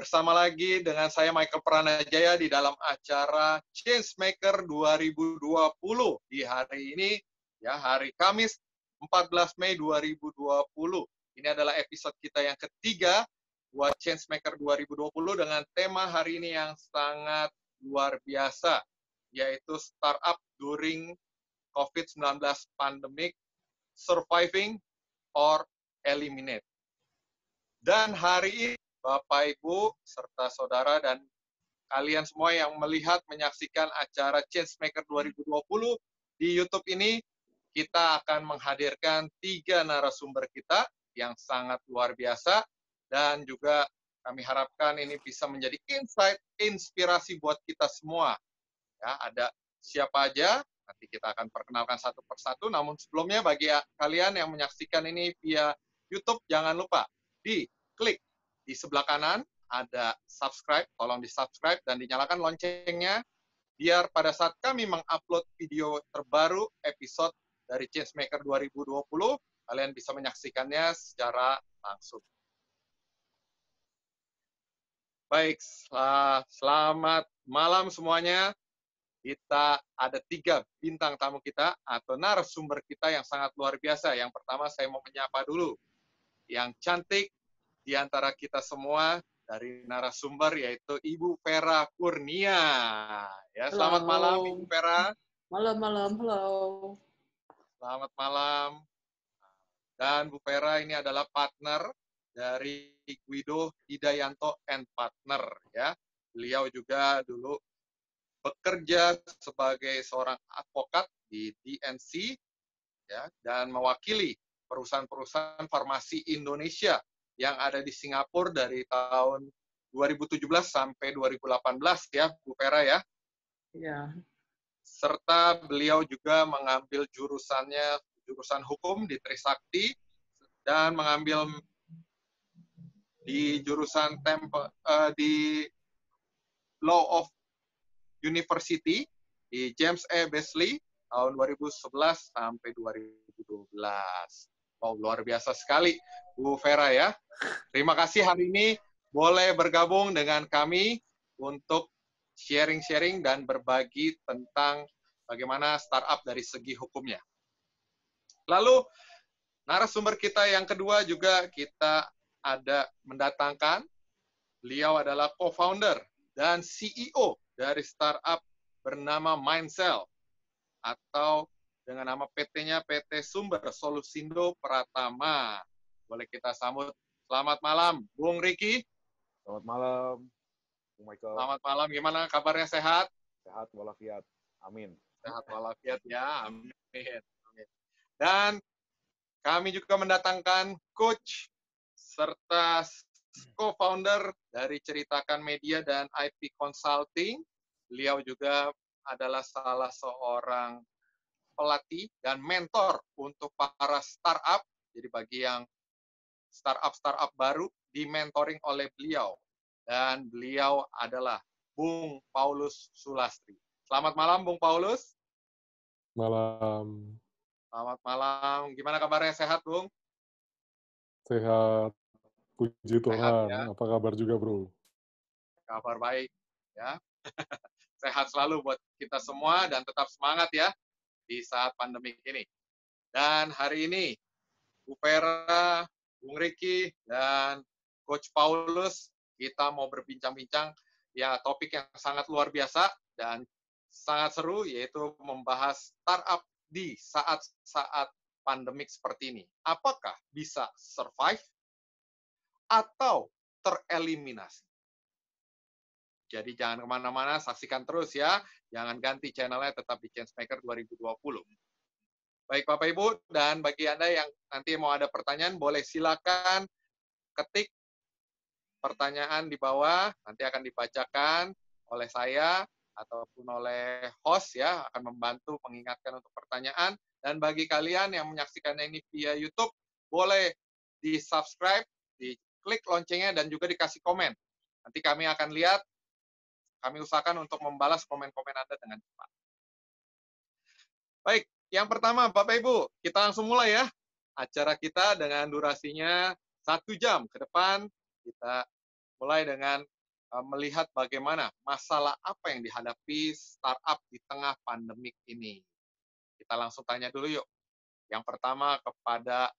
bersama lagi dengan saya Michael Pranajaya di dalam acara Changemaker 2020 di hari ini, ya, hari Kamis 14 Mei 2020. Ini adalah episode kita yang ketiga buat Changemaker 2020 dengan tema hari ini yang sangat luar biasa, yaitu Startup During COVID-19 Pandemic, Surviving or Eliminate. Dan hari ini, Bapak, Ibu, serta saudara dan kalian semua yang melihat, menyaksikan acara Changemaker 2020 di YouTube ini, kita akan menghadirkan 3 narasumber kita yang sangat luar biasa, dan juga kami harapkan ini bisa menjadi insight, inspirasi buat kita semua. Ya, ada siapa aja, nanti kita akan perkenalkan satu persatu, namun sebelumnya bagi kalian yang menyaksikan ini via YouTube, jangan lupa klik di sebelah kanan, ada subscribe, tolong di-subscribe dan dinyalakan loncengnya, biar pada saat kami mengupload video terbaru episode dari Changemaker 2020, kalian bisa menyaksikannya secara langsung. Baik, selamat malam semuanya. Kita ada 3 bintang tamu kita atau narasumber kita yang sangat luar biasa. Yang pertama saya mau menyapa dulu yang cantik di antara kita semua dari narasumber, yaitu Ibu Vera Kurnia. Ya, selamat malam Ibu Vera. Malam, halo. Selamat malam. Dan Bu Vera ini adalah partner dari Guido Hidayanto and Partner, ya. Beliau juga dulu bekerja sebagai seorang advokat di DNC, ya, dan mewakili perusahaan-perusahaan farmasi Indonesia yang ada di Singapura dari tahun 2017 sampai 2018, ya, Bu Vera, ya. Iya. Serta beliau juga mengambil jurusan hukum di Trisakti dan mengambil di jurusan di Law of University di James A. Beasley tahun 2011 sampai 2012. Wow, luar biasa sekali, Bu Vera, ya. Terima kasih hari ini boleh bergabung dengan kami untuk sharing-sharing dan berbagi tentang bagaimana startup dari segi hukumnya. Lalu, narasumber kita yang kedua juga kita ada mendatangkan. Beliau adalah co-founder dan CEO dari startup bernama Mindcell, atau dengan nama PT-nya PT Sumber Solusindo Pratama. Boleh kita sambut. Selamat malam, Bung Riki. Selamat malam, Bung Michael. Selamat malam, gimana kabarnya, sehat? Sehat walafiat, amin. Sehat walafiat, ya, amin. Dan kami juga mendatangkan coach serta co-founder dari Ceritakan Media dan IP Consulting. Beliau juga adalah salah seorang pelatih dan mentor untuk para startup. Jadi bagi yang startup baru di-mentoring oleh beliau. Dan beliau adalah Bung Paulus Sulastri. Selamat malam, Bung Paulus. Malam. Selamat malam. Gimana kabarnya? Sehat, Bung? Sehat. Puji Tuhan. Ya. Apa kabar juga, Bro? Kabar baik, ya. Sehat selalu buat kita semua dan tetap semangat, ya, di saat pandemi ini. Dan hari ini, Bu Vera, Bung Riki, dan Coach Paulus, kita mau berbincang-bincang, ya, topik yang sangat luar biasa dan sangat seru, yaitu membahas startup di saat-saat pandemik seperti ini. Apakah bisa survive atau tereliminasi? Jadi jangan kemana-mana, saksikan terus, ya. Jangan ganti channelnya, tetap di Changemaker 2020. Baik, Bapak Ibu, dan bagi Anda yang nanti mau ada pertanyaan, boleh silakan ketik pertanyaan di bawah, nanti akan dibacakan oleh saya ataupun oleh host, ya, akan membantu mengingatkan untuk pertanyaan. Dan bagi kalian yang menyaksikannya ini via YouTube, boleh di-subscribe, diklik loncengnya, dan juga dikasih komen. Nanti kami akan lihat, kami usahakan untuk membalas komen-komen Anda dengan cepat. Baik, yang pertama, Bapak Ibu, kita langsung mulai, ya. Acara kita dengan durasinya 1 jam ke depan. Kita mulai dengan melihat bagaimana masalah apa yang dihadapi startup di tengah pandemik ini. Kita langsung tanya dulu yuk. Yang pertama kepada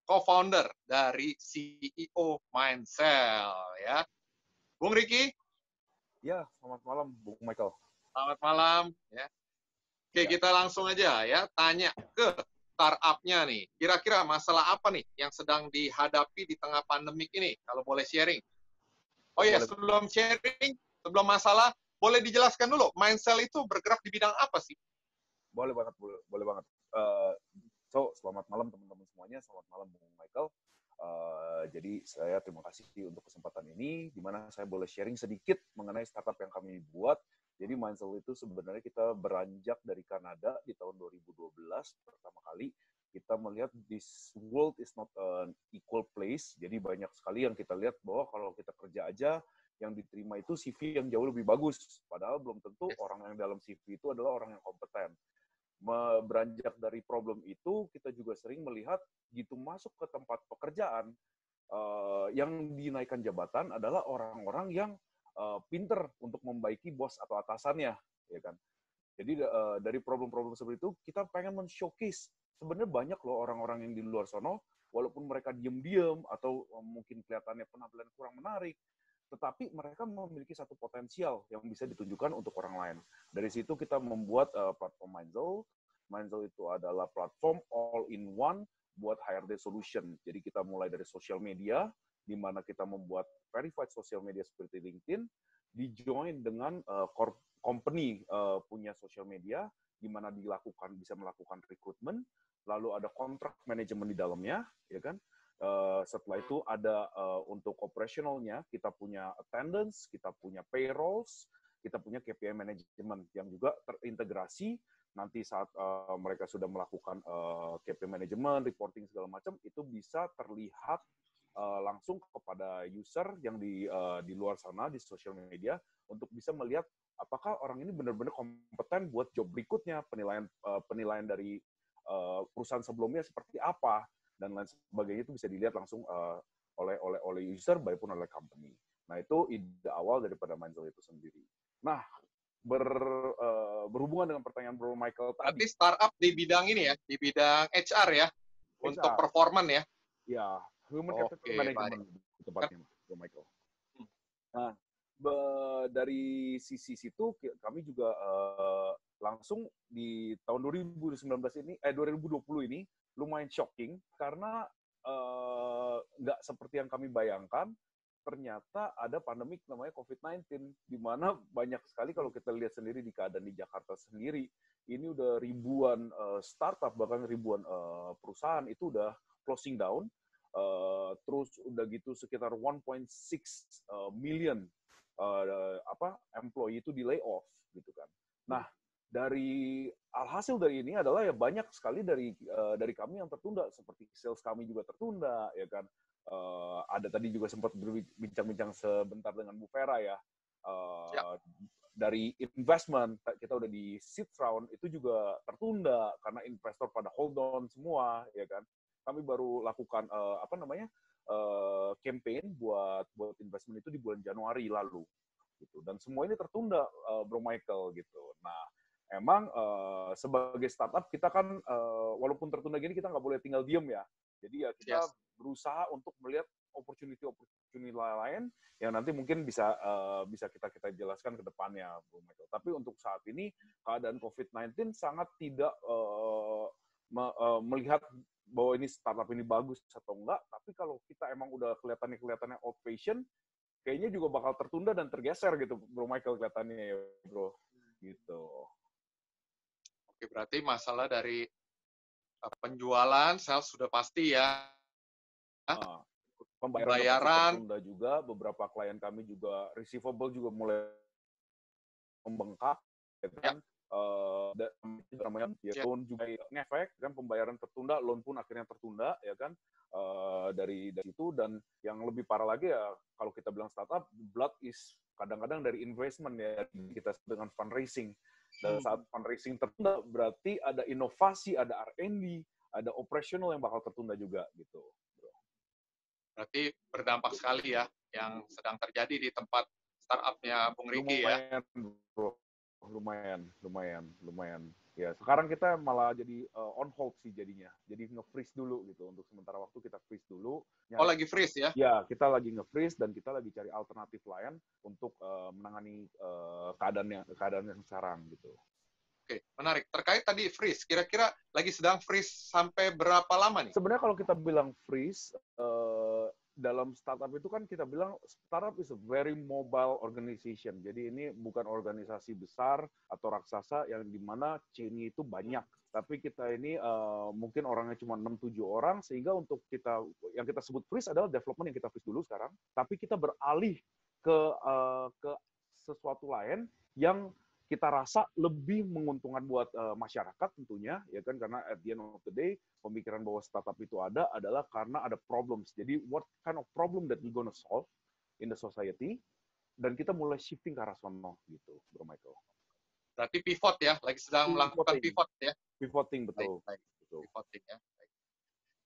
co-founder dari CEO Mindcell ya. Bung Riki, Ya, selamat malam, Bung Michael. selamat malam ya. Oke, Ya. kita langsung aja ya tanya ke startup-nya nih. Kira-kira masalah apa nih yang sedang dihadapi di tengah pandemik ini? Kalau boleh sharing. Oh ya, Boleh. sebelum sharing, sebelum masalah, boleh dijelaskan dulu, Mindcell itu bergerak di bidang apa sih? Boleh banget, boleh banget. Selamat malam teman-teman semuanya, selamat malam Bung Michael. Jadi saya terima kasih untuk kesempatan ini, di mana saya boleh sharing sedikit mengenai startup yang kami buat. Jadi Mindcell itu sebenarnya kita beranjak dari Kanada di tahun 2012 pertama kali. Kita melihat this world is not an equal place. Jadi banyak sekali yang kita lihat bahwa kalau kita kerja aja, yang diterima itu CV yang jauh lebih bagus. Padahal belum tentu orang yang dalam CV itu adalah orang yang kompeten. Beranjak dari problem itu, kita juga sering melihat gitu masuk ke tempat pekerjaan, yang dinaikkan jabatan adalah orang-orang yang pinter untuk membaiki bos atau atasannya, ya kan. Jadi dari problem-problem seperti itu, kita pengen men-showcase sebenarnya banyak loh orang-orang yang di luar sono, walaupun mereka diem-diem atau mungkin kelihatannya penampilan kurang menarik, tetapi mereka memiliki satu potensial yang bisa ditunjukkan untuk orang lain. Dari situ kita membuat platform Mindcell. Mindcell itu adalah platform all-in-one buat HRD solution. Jadi kita mulai dari social media, di mana kita membuat verified social media seperti LinkedIn, di-join dengan company punya social media, di mana bisa melakukan rekrutmen, lalu ada kontrak manajemen di dalamnya, ya kan? Setelah itu ada untuk operasionalnya, kita punya attendance, kita punya payrolls, kita punya KPI management yang juga terintegrasi. Nanti saat mereka sudah melakukan KPI management, reporting segala macam, itu bisa terlihat langsung kepada user yang di luar sana di social media untuk bisa melihat apakah orang ini benar-benar kompeten buat job berikutnya, penilaian dari perusahaan sebelumnya seperti apa, dan lain sebagainya itu bisa dilihat langsung oleh user maupun oleh company. Nah, itu ide awal daripada Mindcell itu sendiri. Nah, berhubungan dengan pertanyaan Bro Michael tadi. Berarti startup di bidang ini ya, di bidang HR ya, untuk performan ya. Ya, human capital management tepatnya, Bro Michael. Nah, dari sisi situ kami juga langsung di tahun 2020 ini lumayan shocking karena nggak seperti yang kami bayangkan. Ternyata ada pandemik namanya COVID-19, di mana banyak sekali kalau kita lihat sendiri di keadaan di Jakarta sendiri, ini udah ribuan startup, bahkan ribuan perusahaan itu udah closing down, terus udah gitu sekitar 1.6 million employee itu di layoff gitu kan. Nah, alhasil dari ini adalah ya banyak sekali dari kami yang tertunda, seperti sales kami juga tertunda, ya kan. Ada tadi juga sempat berbincang-bincang sebentar dengan Bu Vera ya. Dari investment, kita udah di seed round, itu juga tertunda karena investor pada hold on semua, ya kan. Kami baru lakukan campaign buat investment itu di bulan Januari lalu, gitu. Dan semua ini tertunda, Bro Michael, gitu. Nah, emang sebagai startup kita kan walaupun tertunda gini kita nggak boleh tinggal diem ya. Jadi ya kita berusaha untuk melihat opportunity lain yang nanti mungkin bisa kita jelaskan ke depannya, Bro Michael. Tapi untuk saat ini keadaan COVID-19 sangat tidak melihat bahwa ini startup ini bagus atau enggak. Tapi kalau kita emang udah kelihatannya old fashion, kayaknya juga bakal tertunda dan tergeser gitu, Bro Michael, kelihatannya ya, Bro. Gitu. Oke, berarti masalah dari penjualan, sales sudah pasti ya. Pembayaran tertunda juga, beberapa klien kami juga receivable juga mulai membengkak, ya kan. Namanya loan juga ngefek kan, pembayaran tertunda, loan pun akhirnya tertunda, ya kan. Dari situ, dan yang lebih parah lagi ya kalau kita bilang startup, blood is kadang-kadang dari investment ya, kita dengan fundraising. Dan saat fundraising tertunda berarti ada inovasi, ada R&D, ada operational yang bakal tertunda juga gitu. Berarti berdampak sekali ya yang sedang terjadi di tempat startup-nya Bung Riki ya. Lumayan, bro. Lumayan. Ya, sekarang kita malah jadi on hold sih jadinya. Jadi nge-freeze dulu gitu. Untuk sementara waktu kita freeze dulu. Oh, lagi freeze ya? Ya, kita lagi nge-freeze dan kita lagi cari alternatif lain untuk menangani keadaan yang sekarang gitu. Oke, menarik. Terkait tadi freeze, kira-kira lagi sedang freeze sampai berapa lama nih? Sebenarnya kalau kita bilang freeze, dalam startup itu kan kita bilang startup is a very mobile organization. Jadi ini bukan organisasi besar atau raksasa yang dimana chain-nya itu banyak. Tapi kita ini mungkin orangnya cuma 6-7 orang, sehingga untuk kita, yang kita sebut freeze adalah development yang kita freeze dulu sekarang. Tapi kita beralih ke sesuatu lain yang kita rasa lebih menguntungkan buat masyarakat tentunya, ya kan, karena at the end of the day pemikiran bahwa startup itu adalah karena ada problems. Jadi what kind of problem that we gonna solve in the society, dan kita mulai shifting ke arah sono gitu, Bro Michael. Berarti pivot ya, lagi sedang melakukan pivot ya. Pivoting, betul. Baik. Betul. Pivoting ya. Baik.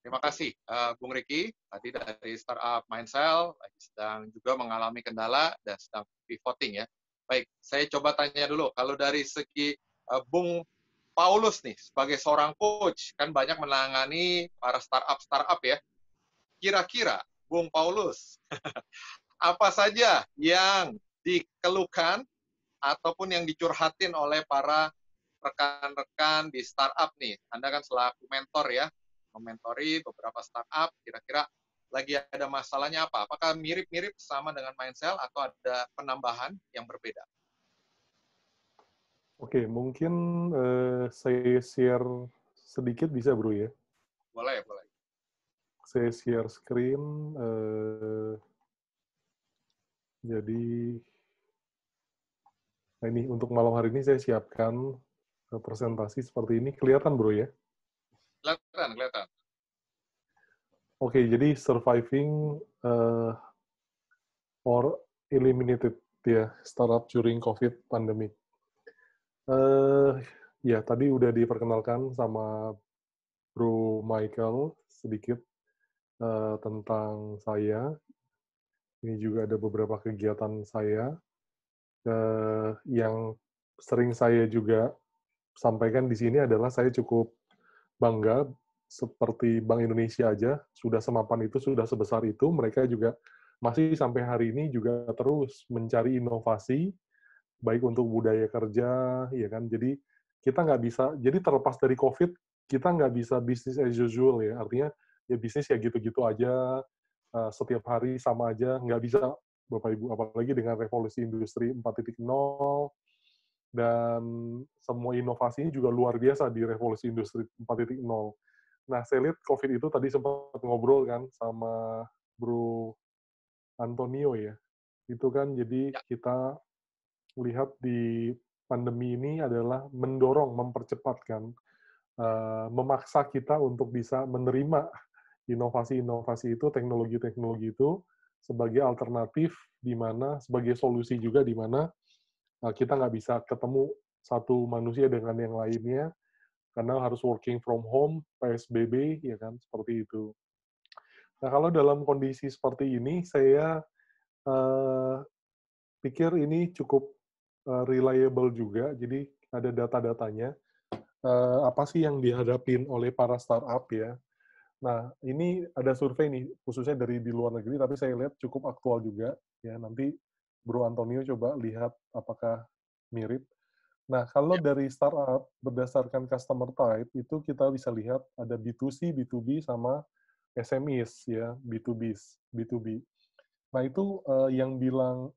Terima kasih Bung Riki, tadi dari startup Mindcell lagi sedang juga mengalami kendala dan sedang pivoting ya. Baik, saya coba tanya dulu, kalau dari segi Bung Paulus nih, sebagai seorang coach, kan banyak menangani para startup ya. Kira-kira, Bung Paulus, apa saja yang dikeluhkan ataupun yang dicurhatin oleh para rekan-rekan di startup nih? Anda kan selaku mentor ya, mementori beberapa startup, kira-kira lagi ada masalahnya apa? Apakah mirip-mirip sama dengan Mindcell atau ada penambahan yang berbeda? Oke, mungkin saya share sedikit bisa, Bro ya? Boleh. Saya share screen. Jadi, nah ini untuk malam hari ini saya siapkan presentasi seperti ini. Kelihatan, Bro ya? Kelihatan. Oke, jadi surviving or eliminated ya startup during COVID pandemic. Ya tadi udah diperkenalkan sama Bro Michael sedikit tentang saya. Ini juga ada beberapa kegiatan saya yang sering saya juga sampaikan di sini adalah saya cukup bangga seperti Bank Indonesia aja sudah semapan itu, sudah sebesar itu, mereka juga masih sampai hari ini juga terus mencari inovasi baik untuk budaya kerja, ya kan. Jadi kita nggak bisa, jadi terlepas dari COVID, kita nggak bisa bisnis as usual ya. Artinya ya bisnis ya gitu-gitu aja, setiap hari sama aja, nggak bisa Bapak Ibu, apalagi dengan revolusi industri 4.0 dan semua inovasinya juga luar biasa di revolusi industri 4.0. Nah, saya lihat COVID itu tadi sempat ngobrol kan sama Bro Antonio ya. Itu kan jadi kita lihat di pandemi ini adalah mendorong, mempercepat kan, memaksa kita untuk bisa menerima inovasi-inovasi itu, teknologi-teknologi itu sebagai alternatif di mana, sebagai solusi juga di mana kita nggak bisa ketemu satu manusia dengan yang lainnya, karena harus working from home, PSBB, ya kan, seperti itu. Nah, kalau dalam kondisi seperti ini, saya pikir ini cukup reliable juga, jadi ada data-datanya. Apa sih yang dihadapin oleh para startup ya. Nah, ini ada survei nih, khususnya dari di luar negeri, tapi saya lihat cukup aktual juga. Ya, nanti Bro Antonio coba lihat apakah mirip. Nah, kalau dari startup berdasarkan customer type itu kita bisa lihat ada B2C, B2B sama SMEs ya, B2B. Nah, itu yang bilang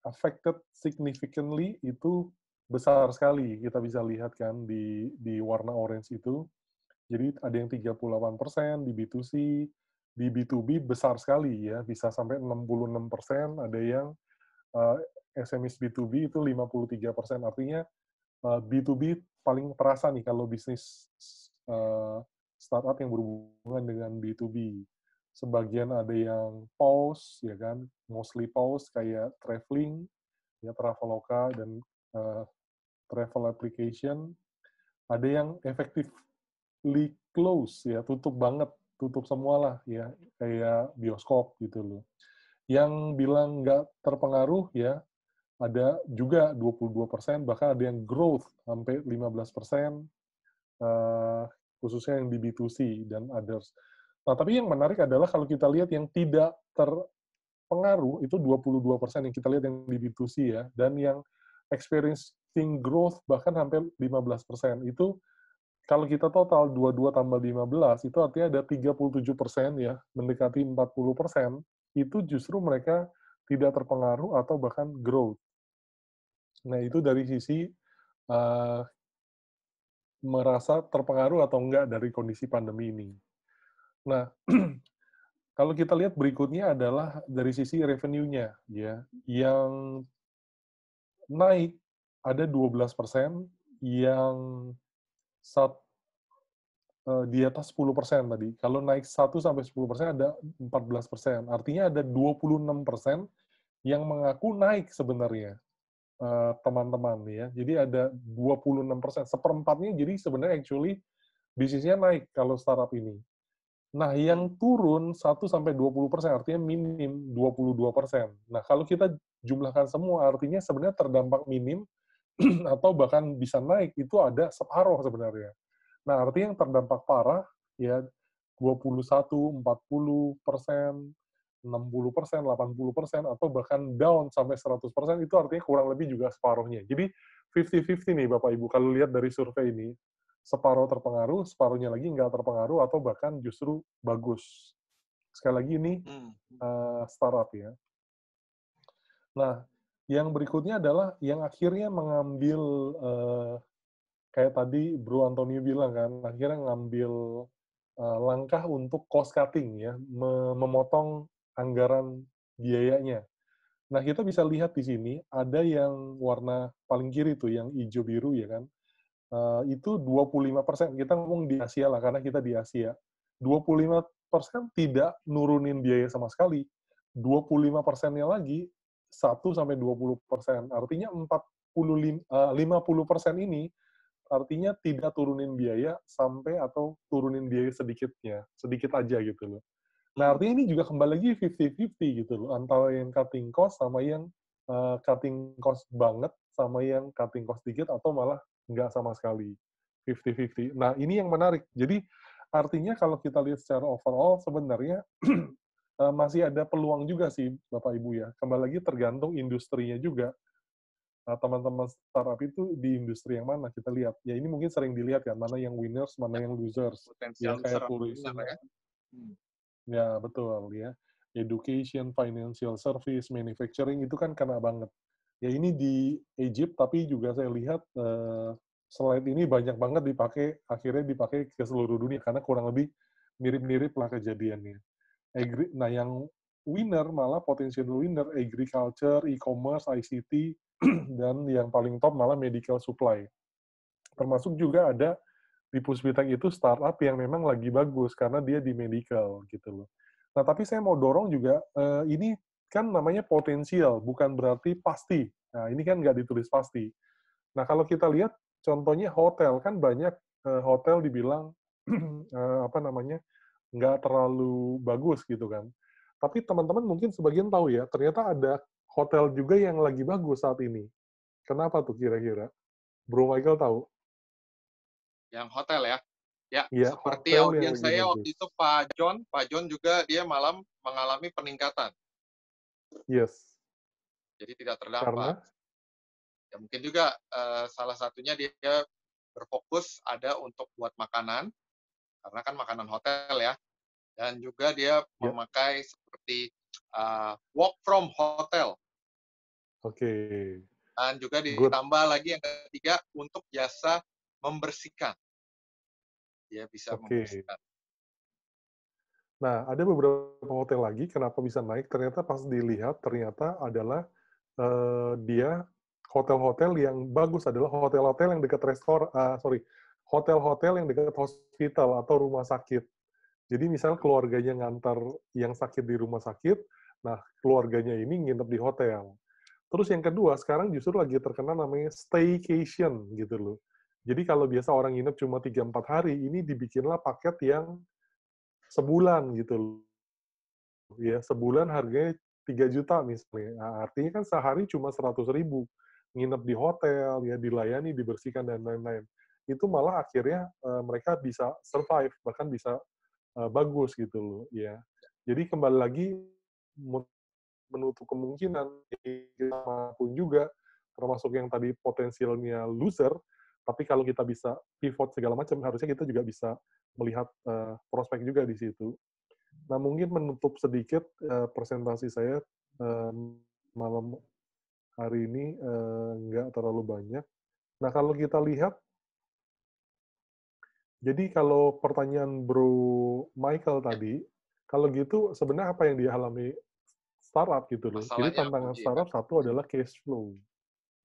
affected significantly itu besar sekali. Kita bisa lihat kan di warna orange itu. Jadi ada yang 38% di B2C, di B2B besar sekali ya, bisa sampai 66%, ada yang SMEs B2B itu 53%. Artinya B2B paling terasa nih kalau bisnis startup yang berhubungan dengan B2B. Sebagian ada yang pause, ya kan, mostly pause kayak traveling, ya Traveloka dan travel application. Ada yang effectively close, ya tutup banget tutup semua lah ya, kayak bioskop gitu loh. Yang bilang nggak terpengaruh ya, ada juga 22%, bahkan ada yang growth sampai 15%, khususnya yang di B2C dan others. Nah, tapi yang menarik adalah kalau kita lihat yang tidak terpengaruh, itu 22% yang kita lihat yang di B2C ya, dan yang experiencing growth bahkan hampir 15%. Itu kalau kita total 22 tambah 15, itu artinya ada 37% ya, mendekati 40%, itu justru mereka tidak terpengaruh atau bahkan growth. Nah, itu dari sisi uh, merasa terpengaruh atau enggak dari kondisi pandemi ini. Nah, kalau kita lihat berikutnya adalah dari sisi revenue-nya, ya, yang naik ada 12%, yang di atas 10% tadi. Kalau naik 1-10% ada 14%. Artinya ada 26% yang mengaku naik sebenarnya, teman-teman ya. Jadi ada 26%, seperempatnya jadi sebenarnya actually bisnisnya naik kalau startup ini. Nah, yang turun 1-20% artinya minim 22%. Nah, kalau kita jumlahkan semua artinya sebenarnya terdampak minim atau bahkan bisa naik itu ada separuh sebenarnya. Nah, artinya yang terdampak parah ya 21, 40%, 60%, 80%, atau bahkan down sampai 100%, itu artinya kurang lebih juga separuhnya. Jadi 50-50 nih Bapak Ibu, kalau lihat dari survei ini, separuh terpengaruh, separuhnya lagi nggak terpengaruh, atau bahkan justru bagus. Sekali lagi ini startup ya. Nah, yang berikutnya adalah yang akhirnya mengambil, kayak tadi Bro Antonio bilang kan, akhirnya ngambil langkah untuk cost cutting ya, memotong anggaran biayanya. Nah, kita bisa lihat di sini ada yang warna paling kiri tuh, yang hijau biru ya kan. Itu 25%. Kita ngomong di Asia lah, karena kita di Asia. 25% tidak nurunin biaya sama sekali. 25%-nya lagi 1-20%. Artinya 50% ini artinya tidak turunin biaya sampai atau turunin biaya sedikitnya, sedikit aja gitu loh. Nah, artinya ini juga kembali lagi 50-50 gitu loh, antara yang cutting cost sama yang cutting cost banget, sama yang cutting cost dikit, atau malah nggak sama sekali. 50-50. Nah, ini yang menarik. Jadi, artinya kalau kita lihat secara overall, sebenarnya masih ada peluang juga sih, Bapak Ibu ya. Kembali lagi tergantung industrinya juga. Teman-teman startup itu di industri yang mana kita lihat. Ya ini mungkin sering dilihat kan, mana yang winners, mana yang losers. Ya kayak tourism. Ya betul ya. Education, financial service, manufacturing itu kan kena banget. Ya ini di Egypt, tapi juga saya lihat slide ini banyak banget akhirnya dipakai ke seluruh dunia, karena kurang lebih mirip-mirip lah kejadiannya. Nah yang winner malah potential winner, agriculture, e-commerce, ICT, dan yang paling top malah medical supply. Termasuk juga ada di Puspitek itu startup yang memang lagi bagus karena dia di medical gitu loh. Nah, tapi saya mau dorong juga, ini kan namanya potensial, bukan berarti pasti. Nah, ini kan nggak ditulis pasti. Nah, kalau kita lihat contohnya hotel, kan banyak hotel dibilang nggak terlalu bagus gitu kan. Tapi teman-teman mungkin sebagian tahu ya, ternyata ada hotel juga yang lagi bagus saat ini. Kenapa tuh kira-kira? Bro Michael tahu? Yang hotel ya? Ya, Ya, seperti hotel audiens yang lagi saya bagus. waktu itu Pak John juga dia malam mengalami peningkatan. Yes. Jadi tidak terdampak. Karena? Ya mungkin juga salah satunya dia berfokus ada untuk buat makanan, karena kan makanan hotel ya. Dan juga dia memakai seperti work from hotel. Oke. Dan juga ditambah lagi yang ketiga untuk jasa membersihkan. Dia bisa membersihkan. Nah, ada beberapa hotel lagi, kenapa bisa naik? Ternyata pas dilihat, ternyata adalah dia hotel-hotel yang bagus adalah hotel-hotel yang dekat hotel-hotel yang dekat hospital atau rumah sakit. Jadi misal keluarganya ngantar yang sakit di rumah sakit, nah keluarganya ini nginep di hotel. Terus yang kedua, sekarang justru lagi terkenal namanya staycation gitu loh. Jadi kalau biasa orang nginep cuma 3-4 hari, ini dibikinlah paket yang sebulan gitu loh. Ya, sebulan harganya 3 juta misalnya. Nah, artinya kan sehari cuma 100.000. Nginep di hotel, ya dilayani, dibersihkan, dan lain-lain. Itu malah akhirnya mereka bisa survive, bahkan bisa bagus gitu loh. Ya. Jadi kembali lagi, menutup kemungkinan kita pun juga, termasuk yang tadi potensialnya loser, tapi kalau kita bisa pivot segala macam, harusnya kita juga bisa melihat prospek juga di situ. Nah, mungkin menutup sedikit presentasi saya malam hari ini nggak terlalu banyak. Nah, kalau kita lihat, jadi kalau pertanyaan Bro Michael tadi, kalau gitu sebenarnya apa yang dialami startup gitu loh. Jadi Masalahnya apa, tantangan Uji, kan? startup satu adalah cash flow.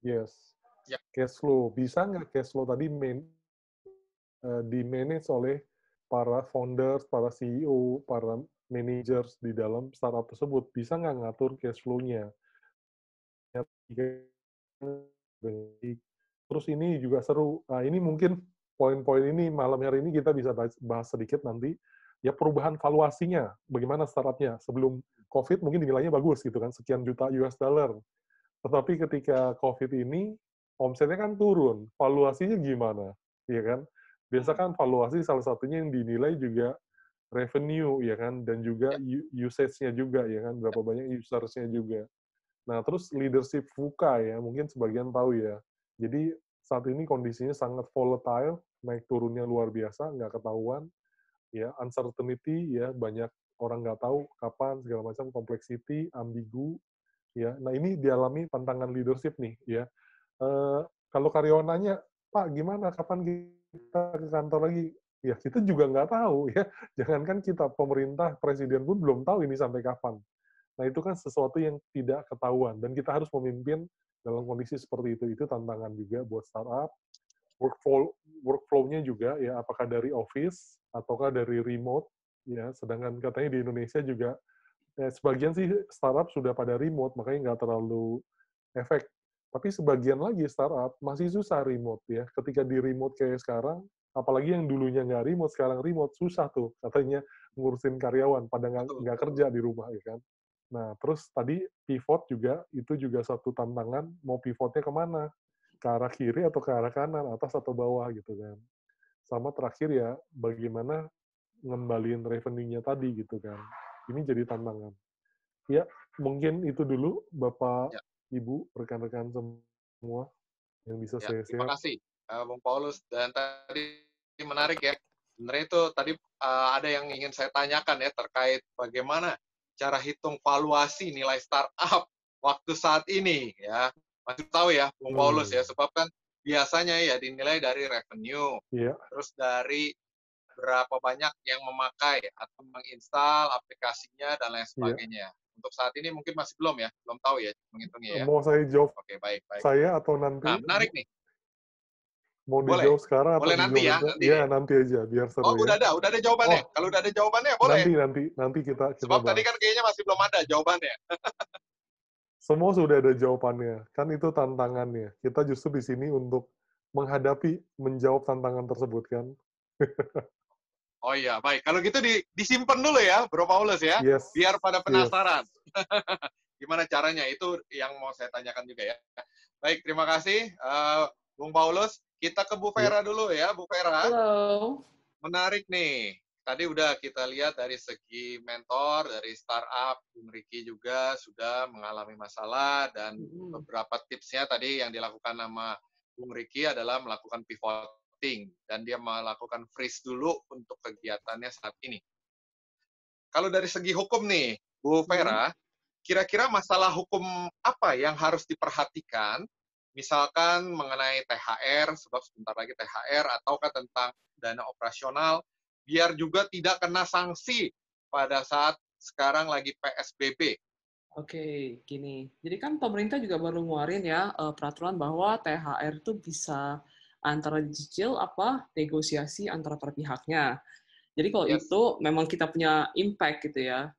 Yes. Ya. Cash flow. Bisa nggak cash flow tadi di-manage oleh para founders, para CEO, para managers di dalam startup tersebut? Bisa nggak ngatur cash flow-nya? Terus ini juga seru. Nah, ini mungkin poin-poin ini malam hari ini kita bisa bahas sedikit nanti. Ya, perubahan valuasinya, bagaimana startupnya. Sebelum COVID mungkin nilainya bagus gitu kan, sekian juta US dollar. Tetapi ketika COVID ini, omsetnya kan turun. Valuasinya gimana? Ya kan? Biasa kan valuasi salah satunya yang dinilai juga revenue, ya kan? Dan juga usage-nya juga, ya kan? Berapa banyak users-nya juga. Nah, terus leadership VUCA ya, mungkin sebagian tahu ya. Jadi saat ini kondisinya sangat volatile, naik turunnya luar biasa, nggak ketahuan. Ya, uncertainty ya, banyak orang nggak tahu kapan, segala macam, complexity, ambigu. Ya, nah ini dialami tantangan leadership nih ya. Kalau karyawan nanya, Pak, gimana? Kapan kita ke kantor lagi? Ya, kita juga nggak tahu ya. Jangankan kita, pemerintah, presiden pun belum tahu ini sampai kapan. Nah, itu kan sesuatu yang tidak ketahuan, dan kita harus memimpin dalam kondisi seperti itu. Itu tantangan juga buat startup. Workflow-nya juga, ya, apakah dari office, ataukah dari remote, ya, sedangkan katanya di Indonesia juga, sebagian sih startup sudah pada remote, makanya nggak terlalu efek. Tapi sebagian lagi startup masih susah remote, ya. Ketika di remote kayak sekarang, apalagi yang dulunya nggak remote, sekarang remote, susah tuh, katanya ngurusin karyawan, pada nggak kerja di rumah, ya kan. Nah, terus tadi pivot juga, itu juga satu tantangan, mau pivotnya kemana? Ke arah kiri atau ke arah kanan, atas atau bawah, gitu kan. Sama terakhir ya, bagaimana ngembaliin revenue-nya tadi, gitu kan. Ini jadi tantangan. Ya, mungkin itu dulu, Bapak, Ya. Ibu, rekan-rekan semua, yang bisa Ya, saya terima share. kasih, Bung Paulus. Dan tadi menarik ya. Sebenarnya itu tadi ada yang ingin saya tanyakan ya, terkait bagaimana cara hitung valuasi nilai startup waktu saat ini ya. Masih tahu ya, Bung Paulus ya, sebab kan biasanya ya dinilai dari revenue, Iya. terus dari berapa banyak yang memakai atau menginstal aplikasinya dan lain sebagainya. Untuk saat ini mungkin masih belum ya, belum tahu ya menghitungnya ya. Mau saya jawab Oke, baik. saya atau nanti? Nah, menarik nih. Mau Boleh. dijawab sekarang atau Boleh nanti ya, dijawab? nanti Ya, ya. nanti aja, biar Oh, seru ya. udah ada jawabannya. Oh, Kalau udah ada jawabannya boleh. nanti kita Sebab tadi bahas. kan kayaknya masih belum ada jawabannya. Semua sudah ada jawabannya. Kan itu tantangannya. Kita justru di sini untuk menghadapi, menjawab tantangan tersebut kan. Oh iya, baik. Kalau gitu disimpan dulu ya, Bro Paulus ya. Yes. Biar pada Yes. penasaran. Gimana caranya? Itu yang mau saya tanyakan juga ya. Baik, terima kasih Bung Paulus. Kita ke Bu Vera dulu ya, Bu Vera. Halo. Menarik nih. Tadi udah kita lihat dari segi mentor, dari startup, Bung Riki juga sudah mengalami masalah, dan beberapa tipsnya tadi yang dilakukan sama Bung Riki adalah melakukan pivoting, dan dia melakukan freeze dulu untuk kegiatannya saat ini. Kalau dari segi hukum nih, Bu Vera, kira-kira masalah hukum apa yang harus diperhatikan, misalkan mengenai THR, sebab sebentar lagi THR, ataukah tentang dana operasional, biar juga tidak kena sanksi pada saat sekarang lagi PSBB. Oke, gini. Jadi kan pemerintah juga baru ngeluarin ya peraturan bahwa THR itu bisa antara dicicil negosiasi antara para pihaknya. Jadi kalau itu memang kita punya impact gitu ya.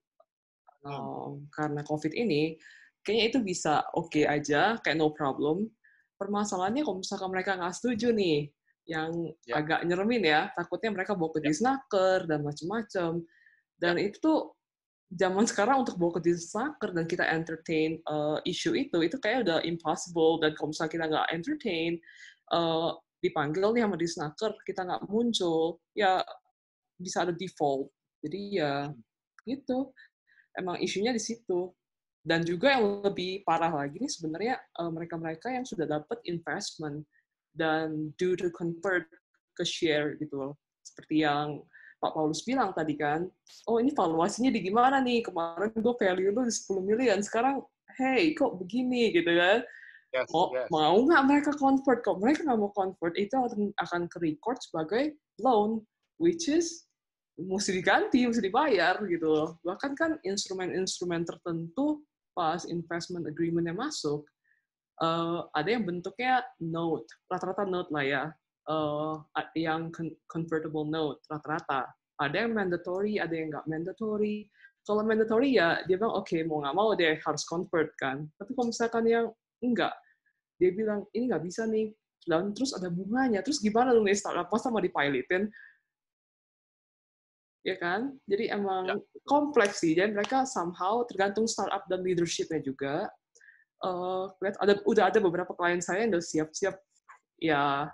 Karena COVID ini, kayaknya itu bisa oke aja, kayak no problem. Permasalahannya kalau misalkan mereka nggak setuju nih, yang agak nyeremin ya, takutnya mereka bawa ke disnaker dan macam-macam. Dan itu tuh zaman sekarang untuk bawa ke disnaker dan kita entertain isu itu kayak udah impossible. Dan kalau misalnya kita nggak entertain, dipanggil nih sama disnaker, kita nggak muncul, ya bisa ada default. Jadi ya gitu, emang isunya di situ. Dan juga yang lebih parah lagi nih sebenarnya mereka-mereka yang sudah dapat investment dan due to convert ke share gitu loh. Seperti yang Pak Paulus bilang tadi kan, oh ini valuasinya di gimana nih, kemarin gue value lu di 10 million, sekarang hey kok begini gitu kan. Yes, yes. Mau nggak mereka convert? Kok mereka nggak mau convert, itu akan ke-record sebagai loan, which is mesti diganti, mesti dibayar gitu loh. Bahkan kan instrumen-instrumen tertentu pas investment agreement-nya masuk, ada yang bentuknya note, rata-rata note lah ya, yang convertible note, rata-rata. Ada yang mandatory, ada yang nggak mandatory. Kalau mandatory ya dia bilang oke, mau nggak mau dia harus convert kan. Tapi kalau misalkan yang enggak, dia bilang ini nggak bisa nih, dan terus ada bunganya, terus gimana lu nih startup, masa mau dipilotin? Ya kan? Jadi emang kompleks sih. Jadi mereka somehow tergantung startup dan leadership-nya juga. Udah ada beberapa klien saya yang udah siap-siap ya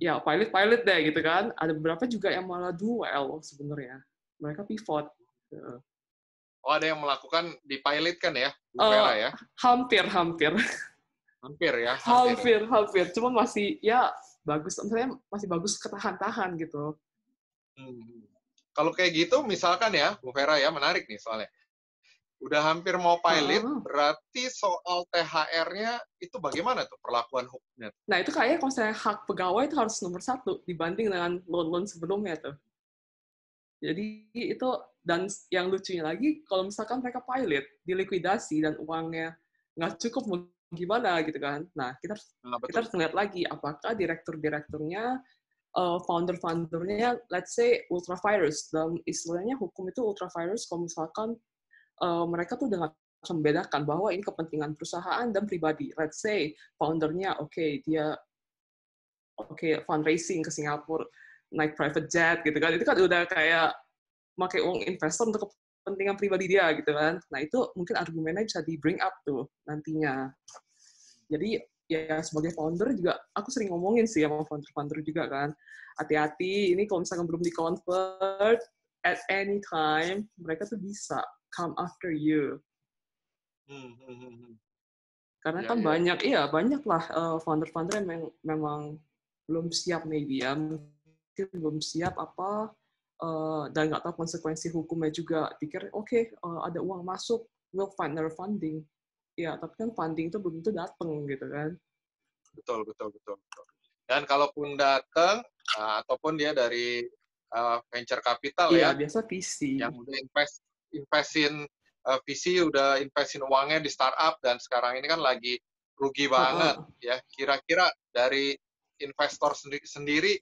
pilot deh gitu kan. Ada beberapa juga yang malah duel sebenarnya. Mereka pivot. Oh, ada yang melakukan dipilot kan ya, Bu Vera ya? Hampir. Hampir ya. Hampir. Cuma masih ya bagus. Misalnya masih bagus ketahan-tahan gitu. Kalau kayak gitu, misalkan ya, Bu Vera ya, menarik nih soalnya. Udah hampir mau pilot, berarti soal THR-nya itu bagaimana tuh perlakuan hukumnya? Nah, itu kayaknya kalau saya hak pegawai itu harus nomor 1 dibanding dengan loan-loan sebelumnya tuh. Jadi itu, dan yang lucunya lagi, kalau misalkan mereka pilot, dilikuidasi, dan uangnya nggak cukup mau gimana gitu kan. Nah, kita harus ngeliat lagi, apakah direktur-direkturnya, founder-foundernya, let's say ultra-virus. Dalam istilahnya hukum itu ultra-virus, kalau misalkan mereka tuh udah nggak bisa membedakan bahwa ini kepentingan perusahaan dan pribadi. Let's say foundernya dia fundraising ke Singapura, naik private jet gitu kan, itu kan udah kayak pakai uang investor untuk kepentingan pribadi dia gitu kan. Nah itu mungkin argumennya bisa di bring up tuh nantinya. Jadi ya sebagai founder juga aku sering ngomongin sih sama founder-founder juga kan, hati-hati ini kalau misalkan belum di convert at any time mereka tuh bisa come after you. Karena kan banyak lah founder-founder yang memang belum siap maybe ya, mungkin belum siap dan nggak tahu konsekuensi hukumnya juga, pikir ada uang masuk, we'll find another funding. Ya, tapi kan funding itu belum tentu datang gitu kan. Betul. Dan kalaupun datang, ataupun dia dari venture capital ya, biasa VC. Yang udah investin VC, udah investin uangnya di startup, dan sekarang ini kan lagi rugi banget. Ya, kira-kira dari investor sendiri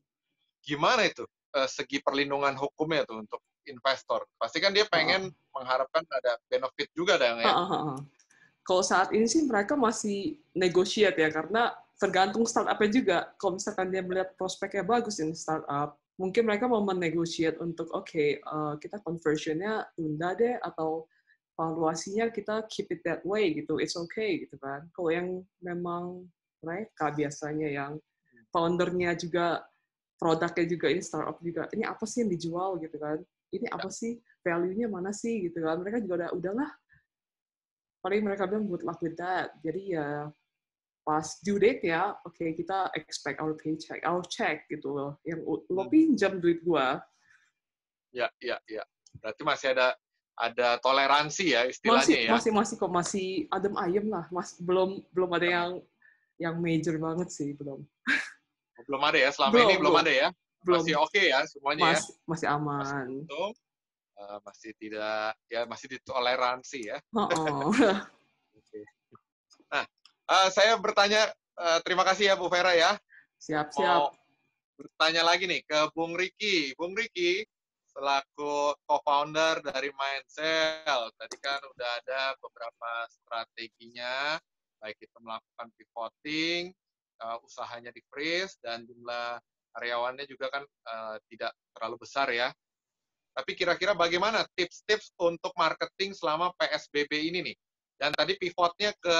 gimana itu segi perlindungan hukumnya tuh untuk investor? Pasti kan dia pengen mengharapkan ada benefit juga dong ya. Kalau saat ini sih mereka masih negotiate ya, karena tergantung startupnya juga. Kalau misalkan dia melihat prospeknya bagus in startup, mungkin mereka mau menegosiate untuk kita conversionnya tunda deh, atau valuasinya kita keep it that way gitu, it's okay gitu kan. Kalau yang memang mereka biasanya yang foundernya juga, produknya juga, ini startup juga, ini apa sih yang dijual gitu kan, ini apa sih value-nya mana sih gitu kan, mereka juga udahlah, paling mereka bilang good luck with that. Jadi ya pas due date ya, kita expect our paycheck, our check gitu loh, yang lo pinjam duit gua. Ya. Berarti masih ada toleransi ya istilahnya ya. Masih adem ayem lah, belum ada yang major banget sih, belum. Belum ada ya, selama ini belum ada ya. Masih oke ya semuanya ya. Masih aman. Masih untung, masih tidak ya, masih ditoleransi ya. Nah, saya bertanya, terima kasih ya Bu Vera ya. Siap. Mau bertanya lagi nih ke Bung Riki. Bung Riki, selaku co-founder dari Mindcell, tadi kan udah ada beberapa strateginya, baik itu melakukan pivoting, usahanya di freeze, dan jumlah karyawannya juga kan tidak terlalu besar ya. Tapi kira-kira bagaimana tips-tips untuk marketing selama PSBB ini nih? Dan tadi pivotnya ke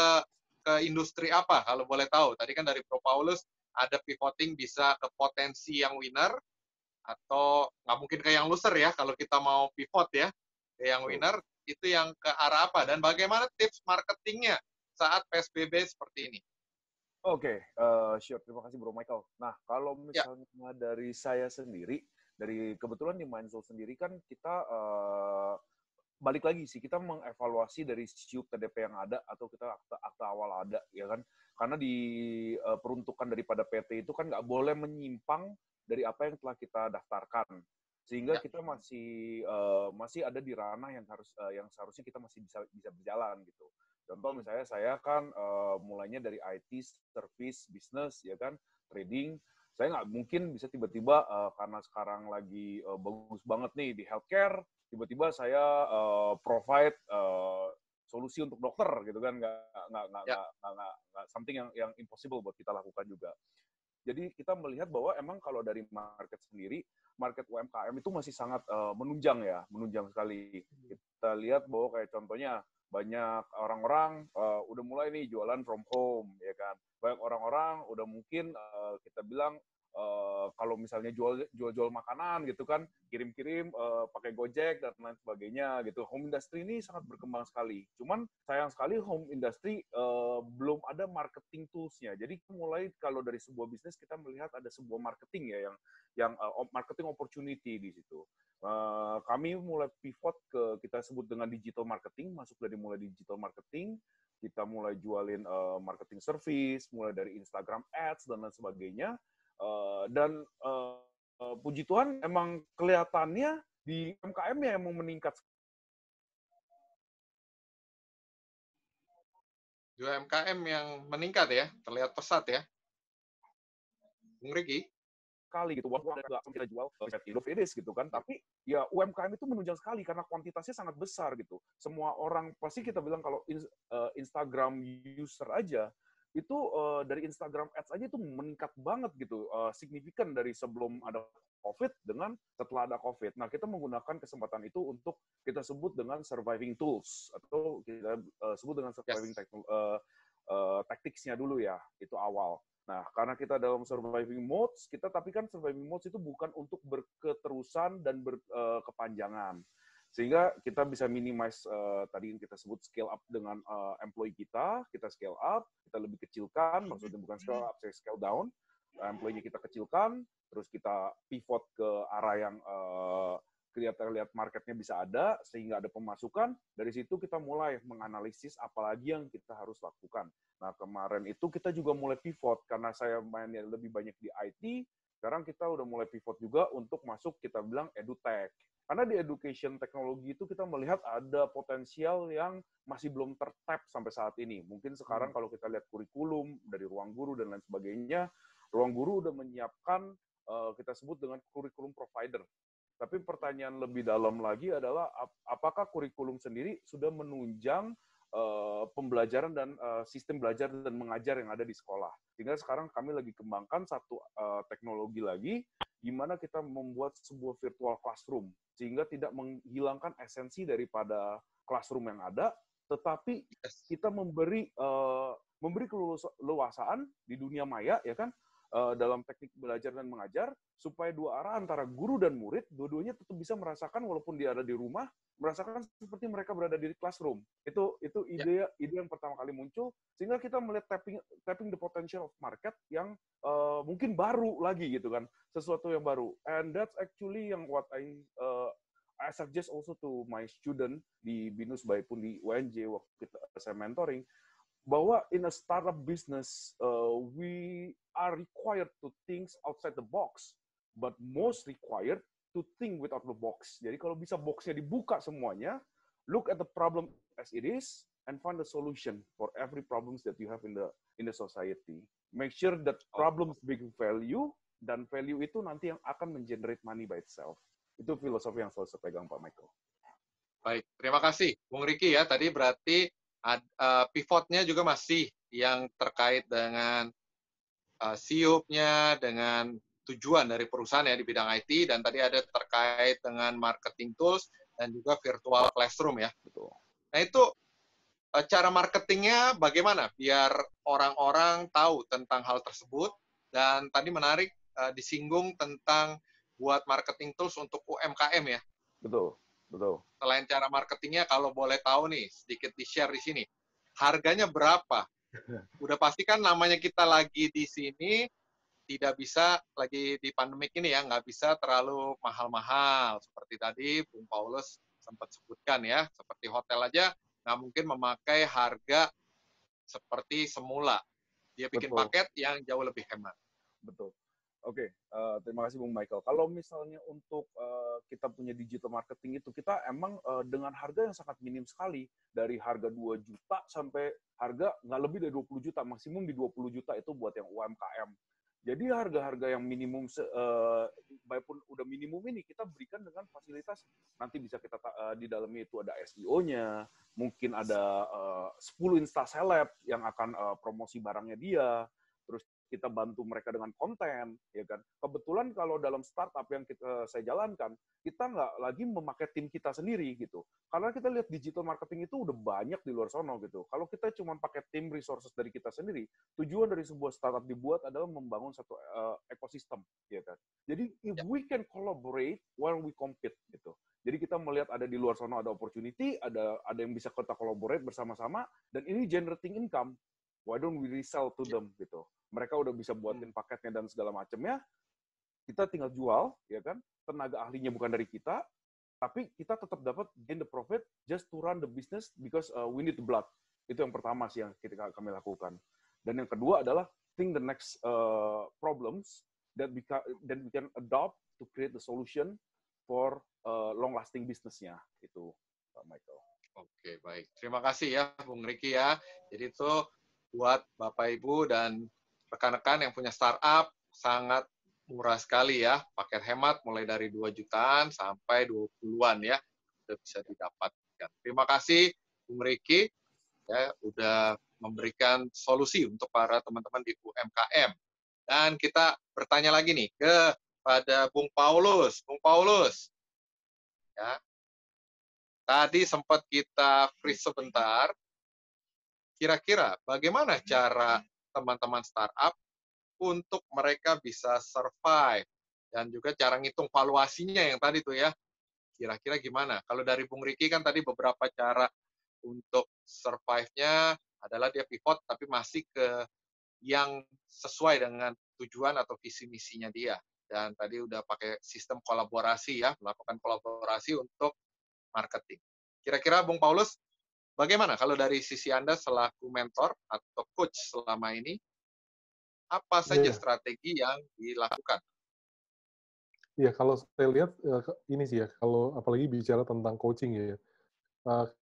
industri apa, kalau boleh tahu? Tadi kan dari Bro Paulus ada pivoting bisa ke potensi yang winner, atau nggak mungkin ke yang loser ya, kalau kita mau pivot ya, ke yang winner, itu yang ke arah apa? Dan bagaimana tips marketingnya saat PSBB seperti ini? Oke, sure. Terima kasih Bro Michael. Nah, kalau misalnya dari saya sendiri, dari kebetulan di Mindsoul sendiri kan kita balik lagi sih, kita mengevaluasi dari siup TDP yang ada atau kita akta awal ada, ya kan? Karena di peruntukan daripada PT itu kan nggak boleh menyimpang dari apa yang telah kita daftarkan, sehingga kita masih ada di ranah yang seharusnya kita masih bisa berjalan gitu. Contoh misalnya saya kan mulainya dari IT, service, bisnis, ya kan, trading. Saya nggak mungkin bisa tiba-tiba karena sekarang lagi bagus banget nih di healthcare, tiba-tiba saya provide solusi untuk dokter gitu kan, nggak something yang impossible buat kita lakukan juga. Jadi kita melihat bahwa emang kalau dari market sendiri, market UMKM itu masih sangat menunjang sekali. Kita lihat bahwa kayak contohnya banyak orang-orang udah mulai nih jualan from home, ya kan. Banyak orang-orang udah mungkin kita bilang kalau misalnya jual makanan gitu kan, kirim-kirim pakai Gojek dan lain sebagainya gitu. Home industry ini sangat berkembang sekali. Cuman sayang sekali home industry belum ada marketing tools-nya. Jadi mulai kalau dari sebuah bisnis kita melihat ada sebuah marketing ya yang marketing opportunity di situ. Kami mulai pivot ke kita sebut dengan digital marketing, masuk dari mulai digital marketing, kita mulai jualin marketing service, mulai dari Instagram ads dan lain sebagainya. Dan puji Tuhan emang kelihatannya di UMKM-nya emang meningkat. Di UMKM yang meningkat ya, terlihat pesat ya. Bung Riki? Kali gitu, walaupun ada kita jual Indoviris gitu kan, tapi ya UMKM itu menunjang sekali karena kuantitasnya sangat besar gitu. Semua orang pasti kita bilang kalau Instagram user aja itu dari Instagram Ads aja itu meningkat banget gitu, signifikan dari sebelum ada COVID dengan setelah ada COVID. Nah, kita menggunakan kesempatan itu untuk kita sebut dengan surviving tools atau kita sebut dengan surviving tactics-nya dulu ya, itu awal. Nah, karena kita dalam surviving modes, tapi kan surviving modes itu bukan untuk berketerusan dan berkepanjangan. Sehingga kita bisa minimize tadi yang kita sebut scale up dengan employee kita scale up, kita lebih kecilkan, maksudnya bukan scale up, saya scale down, employee-nya kita kecilkan, terus kita pivot ke arah yang lihat marketnya bisa ada, sehingga ada pemasukan, dari situ kita mulai menganalisis apalagi yang kita harus lakukan. Nah, kemarin itu kita juga mulai pivot, karena saya mainnya lebih banyak di IT, sekarang kita udah mulai pivot juga untuk masuk, kita bilang, edutech. Karena di education teknologi itu kita melihat ada potensial yang masih belum tertap sampai saat ini. Mungkin sekarang kalau kita lihat kurikulum dari Ruang Guru dan lain sebagainya, Ruang Guru udah menyiapkan, kita sebut dengan kurikulum provider. Tapi pertanyaan lebih dalam lagi adalah apakah kurikulum sendiri sudah menunjang pembelajaran dan sistem belajar dan mengajar yang ada di sekolah. Sehingga sekarang kami lagi kembangkan satu teknologi lagi, di mana kita membuat sebuah virtual classroom, sehingga tidak menghilangkan esensi daripada classroom yang ada, tetapi kita memberi keleluasaan di dunia maya, ya kan, dalam teknik belajar dan mengajar, supaya dua arah antara guru dan murid, dua-duanya tetap bisa merasakan, walaupun dia ada di rumah, merasakan seperti mereka berada di classroom. Itu ide yang pertama kali muncul, sehingga kita melihat tapping the potential of market yang mungkin baru lagi gitu kan, sesuatu yang baru. And that's actually yang what I suggest also to my student di BINUS maupun di UNJ waktu saya mentoring, bahwa in a startup business, we are required to think outside the box, but most required to think without the box. Jadi kalau bisa boxnya dibuka semuanya, look at the problem as it is, and find a solution for every problems that you have in the society. Make sure that problems bring value, dan value itu nanti yang akan mengenerate money by itself. Itu filosofi yang selalu saya pegang, Pak Michael. Baik, terima kasih, Bung Riki ya. Tadi berarti pivotnya juga masih yang terkait dengan siupnya, dengan tujuan dari perusahaan ya di bidang IT, dan tadi ada terkait dengan marketing tools dan juga virtual classroom ya. Betul. Nah itu cara marketingnya bagaimana biar orang-orang tahu tentang hal tersebut, dan tadi menarik disinggung tentang buat marketing tools untuk UMKM ya. Betul, betul. Selain cara marketingnya, kalau boleh tahu nih, sedikit di-share di sini. Harganya berapa? Udah pasti kan namanya kita lagi di sini, tidak bisa lagi di pandemik ini ya, nggak bisa terlalu mahal-mahal. Seperti tadi Bung Paulus sempat sebutkan ya, seperti hotel aja nggak mungkin memakai harga seperti semula. Dia bikin Betul. paket yang jauh lebih hemat. Betul. Oke, terima kasih Bung Michael. Kalau misalnya untuk kita punya digital marketing itu, kita emang dengan harga yang sangat minim sekali. Dari harga 2 juta sampai harga nggak lebih dari 20 juta. Maksimum di 20 juta itu buat yang UMKM. Jadi harga-harga yang minimum, walaupun udah minimum ini, kita berikan dengan fasilitas, nanti bisa kita di dalamnya itu ada SEO-nya, mungkin ada 10 Insta Seleb yang akan promosi barangnya dia, terus kita bantu mereka dengan konten, ya kan. Kebetulan kalau dalam startup yang saya jalankan, kita nggak lagi memakai tim kita sendiri gitu. Karena kita lihat digital marketing itu udah banyak di luar sono gitu. Kalau kita cuma pakai tim resources dari kita sendiri, tujuan dari sebuah startup dibuat adalah membangun satu ekosistem, ya kan. Jadi if we can collaborate while we compete gitu. Jadi kita melihat ada di luar sono ada opportunity, ada yang bisa kita collaborate bersama-sama, dan ini generating income. Why don't we resell to them gitu. Mereka udah bisa buatin paketnya dan segala macamnya. Kita tinggal jual, ya kan? Tenaga ahlinya bukan dari kita, tapi kita tetap dapat gain the profit just to run the business because we need the blood. Itu yang pertama sih yang kami lakukan. Dan yang kedua adalah think the next problems that we can adopt to create the solution for long lasting business-nya. Itu Pak Michael. Oke, baik. Terima kasih ya Bung Riki ya. Jadi itu buat Bapak Ibu dan rekan-rekan yang punya startup sangat murah sekali ya, paket hemat mulai dari 2 jutaan sampai 20-an ya, sudah bisa didapatkan. Terima kasih Bung Riki ya, udah memberikan solusi untuk para teman-teman di UMKM. Dan kita bertanya lagi nih kepada Bung Paulus. Bung Paulus, ya, tadi sempat kita freeze sebentar. Kira-kira bagaimana cara teman-teman startup untuk mereka bisa survive, dan juga cara ngitung valuasinya yang tadi tuh ya, kira-kira gimana? Kalau dari Bung Riki kan tadi beberapa cara untuk survive-nya adalah dia pivot tapi masih ke yang sesuai dengan tujuan atau visi misinya dia, dan tadi udah pakai sistem kolaborasi ya, melakukan kolaborasi untuk marketing. Kira-kira Bung Paulus, bagaimana kalau dari sisi Anda selaku mentor atau coach selama ini, apa saja strategi yang dilakukan? Iya, kalau saya lihat ini sih ya, kalau apalagi bicara tentang coaching ya,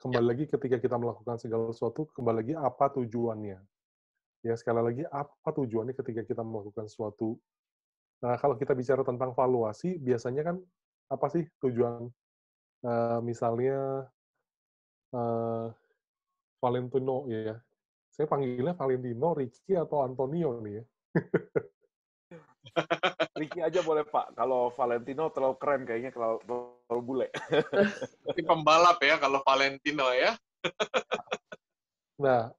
kembali lagi ketika kita melakukan segala sesuatu, kembali lagi apa tujuannya. Ya, sekali lagi apa tujuannya ketika kita melakukan sesuatu. Nah, kalau kita bicara tentang valuasi, biasanya kan apa sih tujuan? Misalnya Valentino ya. Saya panggilnya Valentino, Ricky, atau Antonio nih ya. Ricky aja boleh Pak. Kalau Valentino terlalu keren kayaknya, terlalu bule. Ini pembalap ya kalau Valentino ya. Nah,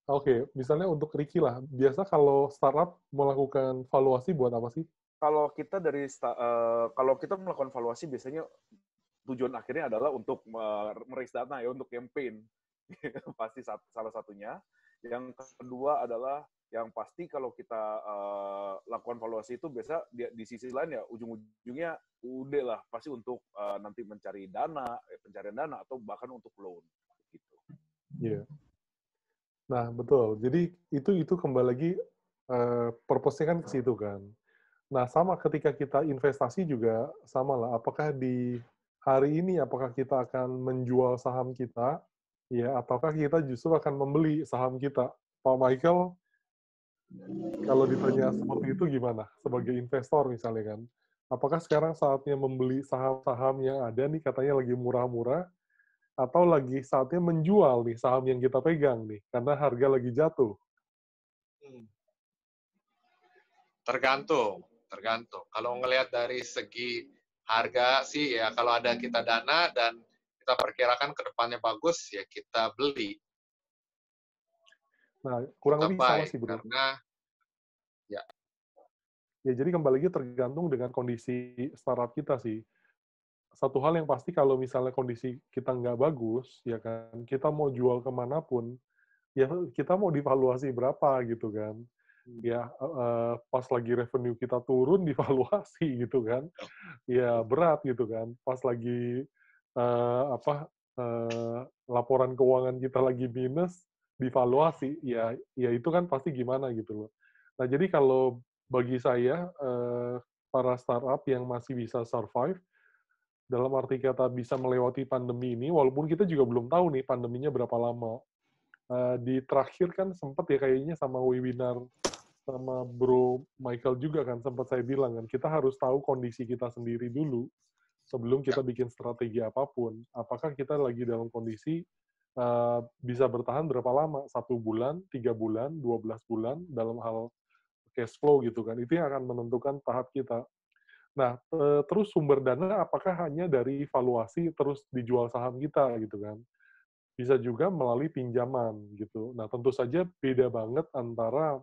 oke. Misalnya untuk Ricky lah. Biasa kalau startup melakukan valuasi buat apa sih? Kalau kita kalau kita melakukan valuasi biasanya tujuan akhirnya adalah untuk meraise dana ya, untuk campaign. Pasti salah satunya. Yang kedua adalah yang pasti kalau kita lakukan valuasi itu biasa di sisi lain ya ujung-ujungnya udah lah pasti untuk nanti mencari pencarian dana atau bahkan untuk loan gitu. Iya. Nah, betul. Jadi itu kembali lagi purpose-nya kan ke situ kan. Nah, sama ketika kita investasi juga sama lah. Apakah di hari ini apakah kita akan menjual saham kita ya, ataukah kita justru akan membeli saham kita? Pak Michael, kalau ditanya seperti itu gimana? Sebagai investor misalnya kan, apakah sekarang saatnya membeli saham-saham yang ada nih katanya lagi murah-murah, atau lagi saatnya menjual nih saham yang kita pegang nih, karena harga lagi jatuh? Tergantung. tergantung. Kalau ngelihat dari segi harga sih ya, kalau ada kita dana dan kita perkirakan ke depannya bagus, ya kita beli, Nah, kurang kita lebih sama buy. sih, Bro. Karena ya, Ya, jadi kembali lagi tergantung dengan kondisi startup kita sih. Satu hal yang pasti kalau misalnya kondisi kita nggak bagus, ya kan, kita mau jual kemanapun, ya kita mau divaluasi berapa gitu kan. Ya, pas lagi revenue kita turun, divaluasi gitu kan. Ya, berat gitu kan. Pas lagi laporan keuangan kita lagi minus, divaluasi, ya itu kan pasti gimana gitu loh. Nah, jadi kalau bagi saya, para startup yang masih bisa survive, dalam arti kata bisa melewati pandemi ini, walaupun kita juga belum tahu nih pandeminya berapa lama. Di terakhir kan sempat ya kayaknya sama webinar sama Bro Michael juga kan, sempat saya bilang kan, kita harus tahu kondisi kita sendiri dulu sebelum ya, kita bikin strategi apapun. Apakah kita lagi dalam kondisi bisa bertahan berapa lama? 1 bulan, 3 bulan, 12 bulan dalam hal cash flow gitu kan. Itu yang akan menentukan tahap kita. Nah, terus sumber dana apakah hanya dari valuasi terus dijual saham kita gitu kan? Bisa juga melalui pinjaman gitu. Nah, tentu saja beda banget antara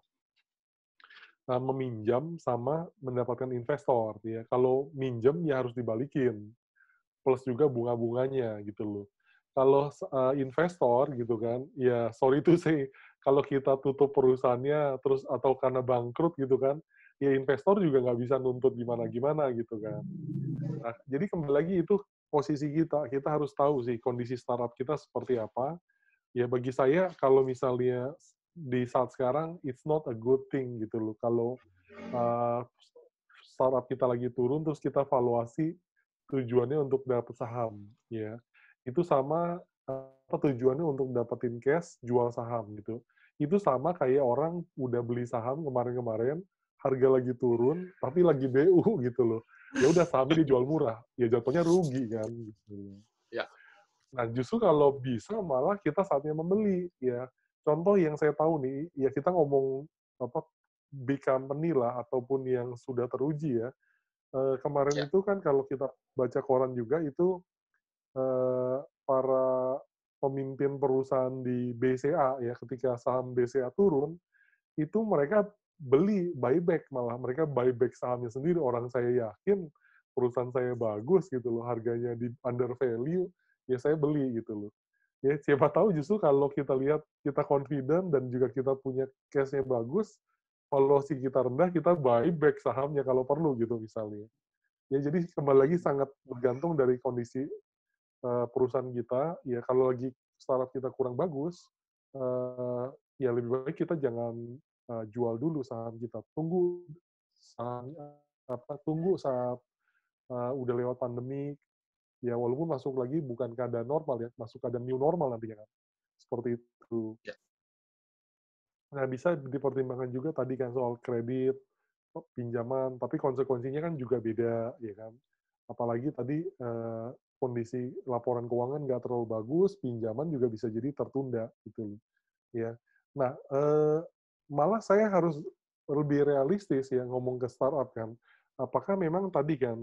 meminjam sama mendapatkan investor ya. Kalau minjem ya harus dibalikin plus juga bunga-bunganya gitu loh. Kalau investor gitu kan, ya sorry to say, kalau kita tutup perusahaannya terus atau karena bangkrut gitu kan, ya investor juga nggak bisa nuntut gimana-gimana gitu kan. Nah, jadi kembali lagi itu posisi kita. Kita harus tahu sih kondisi startup kita seperti apa. Ya bagi saya kalau misalnya di saat sekarang it's not a good thing gitu loh. Kalau uh, startup kita lagi turun terus kita valuasi tujuannya untuk dapat saham ya. Itu sama apa tujuannya untuk dapetin cash jual saham gitu. Itu sama kayak orang udah beli saham kemarin-kemarin harga lagi turun tapi lagi BU gitu loh. Ya udah sahamnya dijual murah, ya jatuhnya rugi kan gitu. ya, Nah, justru kalau bisa malah kita saatnya membeli ya. Contoh yang saya tahu nih, ya kita ngomong apa big company lah ataupun yang sudah teruji ya. Kemarin ya, itu kan kalau kita baca koran juga itu para pemimpin perusahaan di BCA ya ketika saham BCA turun itu mereka beli buyback, malah mereka buyback sahamnya sendiri. Orang saya yakin perusahaan saya bagus gitu loh, harganya di under value, ya saya beli gitu loh. Ya siapa tahu justru kalau kita lihat kita confident dan juga kita punya cash-nya bagus, valuasi kita rendah, kita buyback sahamnya kalau perlu gitu misalnya. Ya jadi kembali lagi sangat bergantung dari kondisi perusahaan kita. Ya kalau lagi startup kita kurang bagus, ya lebih baik kita jangan jual dulu saham kita. Saham, tunggu saat udah lewat pandemi, ya walaupun masuk lagi bukan keadaan normal ya, masuk keadaan new normal nantinya kan. Seperti itu. ya, Nah, bisa dipertimbangkan juga tadi kan soal kredit, pinjaman, tapi konsekuensinya kan juga beda, ya kan. Apalagi tadi kondisi laporan keuangan nggak terlalu bagus, pinjaman juga bisa jadi tertunda gitu, ya. Nah, malah saya harus lebih realistis ya ngomong ke startup kan. Apakah memang tadi kan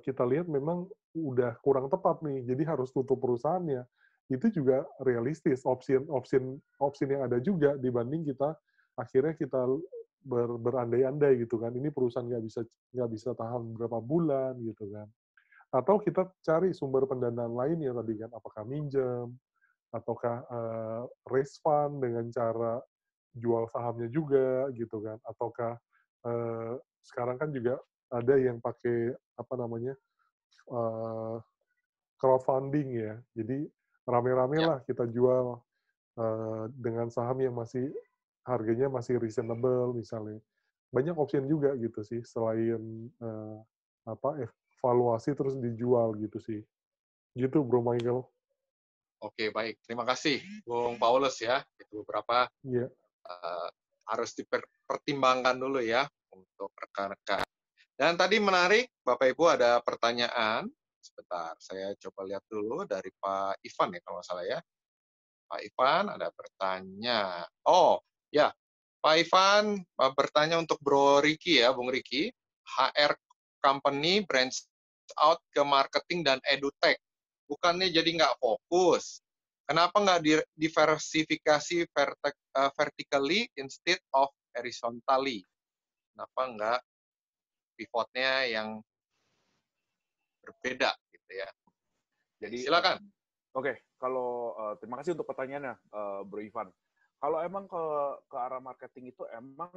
kita lihat memang udah kurang tepat nih, jadi harus tutup perusahaannya. Itu juga realistis, opsi yang ada juga dibanding kita akhirnya kita berandai-andai gitu kan. Ini perusahaan nggak bisa tahan berapa bulan gitu kan. Atau kita cari sumber pendanaan lain ya tadi kan, apakah minjem, ataukah raise fund dengan cara jual sahamnya juga gitu kan, ataukah sekarang kan juga ada yang pakai apa namanya crowdfunding ya, jadi rame-rame ya. lah kita jual dengan saham yang masih harganya masih reasonable misalnya, banyak opsi juga gitu sih selain evaluasi terus dijual gitu sih, gitu Bro Michael. Oke, baik. Terima kasih, Bung Paulus ya. Itu beberapa Iya. harus dipertimbangkan dulu ya untuk rekan-rekan. Dan tadi menarik, Bapak Ibu ada pertanyaan. Sebentar, saya coba lihat dulu dari Pak Ivan ya kalau nggak salah ya. Pak Ivan ada bertanya. Oh, ya. Pak Ivan bertanya untuk Bro Riki ya, Bung Riki. HR company branch out ke marketing dan edutech. Bukannya jadi nggak fokus. Kenapa nggak diversifikasi vertically instead of horizontally? Kenapa nggak pivotnya yang berbeda gitu ya? Jadi Silakan. Kalau terima kasih untuk pertanyaannya, Bro Ivan. Kalau emang ke arah marketing itu emang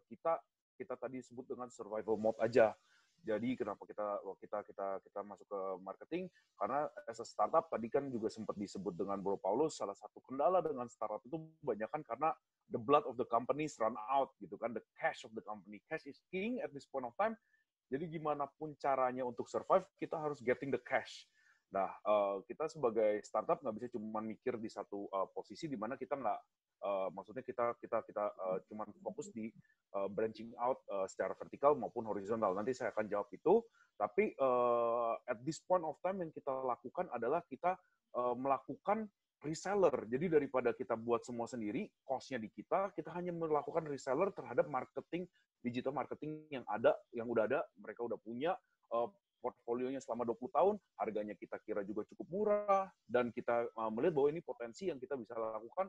kita tadi sebut dengan survival mode aja. Jadi kenapa kita masuk ke marketing? Karena as a startup tadi kan juga sempat disebut dengan Bro Paulus, salah satu kendala dengan startup itu banyak kan karena the blood of the company run out gitu kan, the cash of the company. Cash is king at this point of time. Jadi gimana pun caranya untuk survive, kita harus getting the cash. Nah, kita sebagai startup nggak bisa cuma mikir di satu posisi di mana kita nggak, maksudnya kita cuma fokus di branching out secara vertikal maupun horizontal. Nanti saya akan jawab itu. Tapi at this point of time yang kita lakukan adalah kita melakukan reseller. Jadi daripada kita buat semua sendiri, cost-nya di kita hanya melakukan reseller terhadap marketing, digital marketing yang udah ada, mereka udah punya portfolionya selama 20 tahun, harganya kita kira juga cukup murah, dan kita melihat bahwa ini potensi yang kita bisa lakukan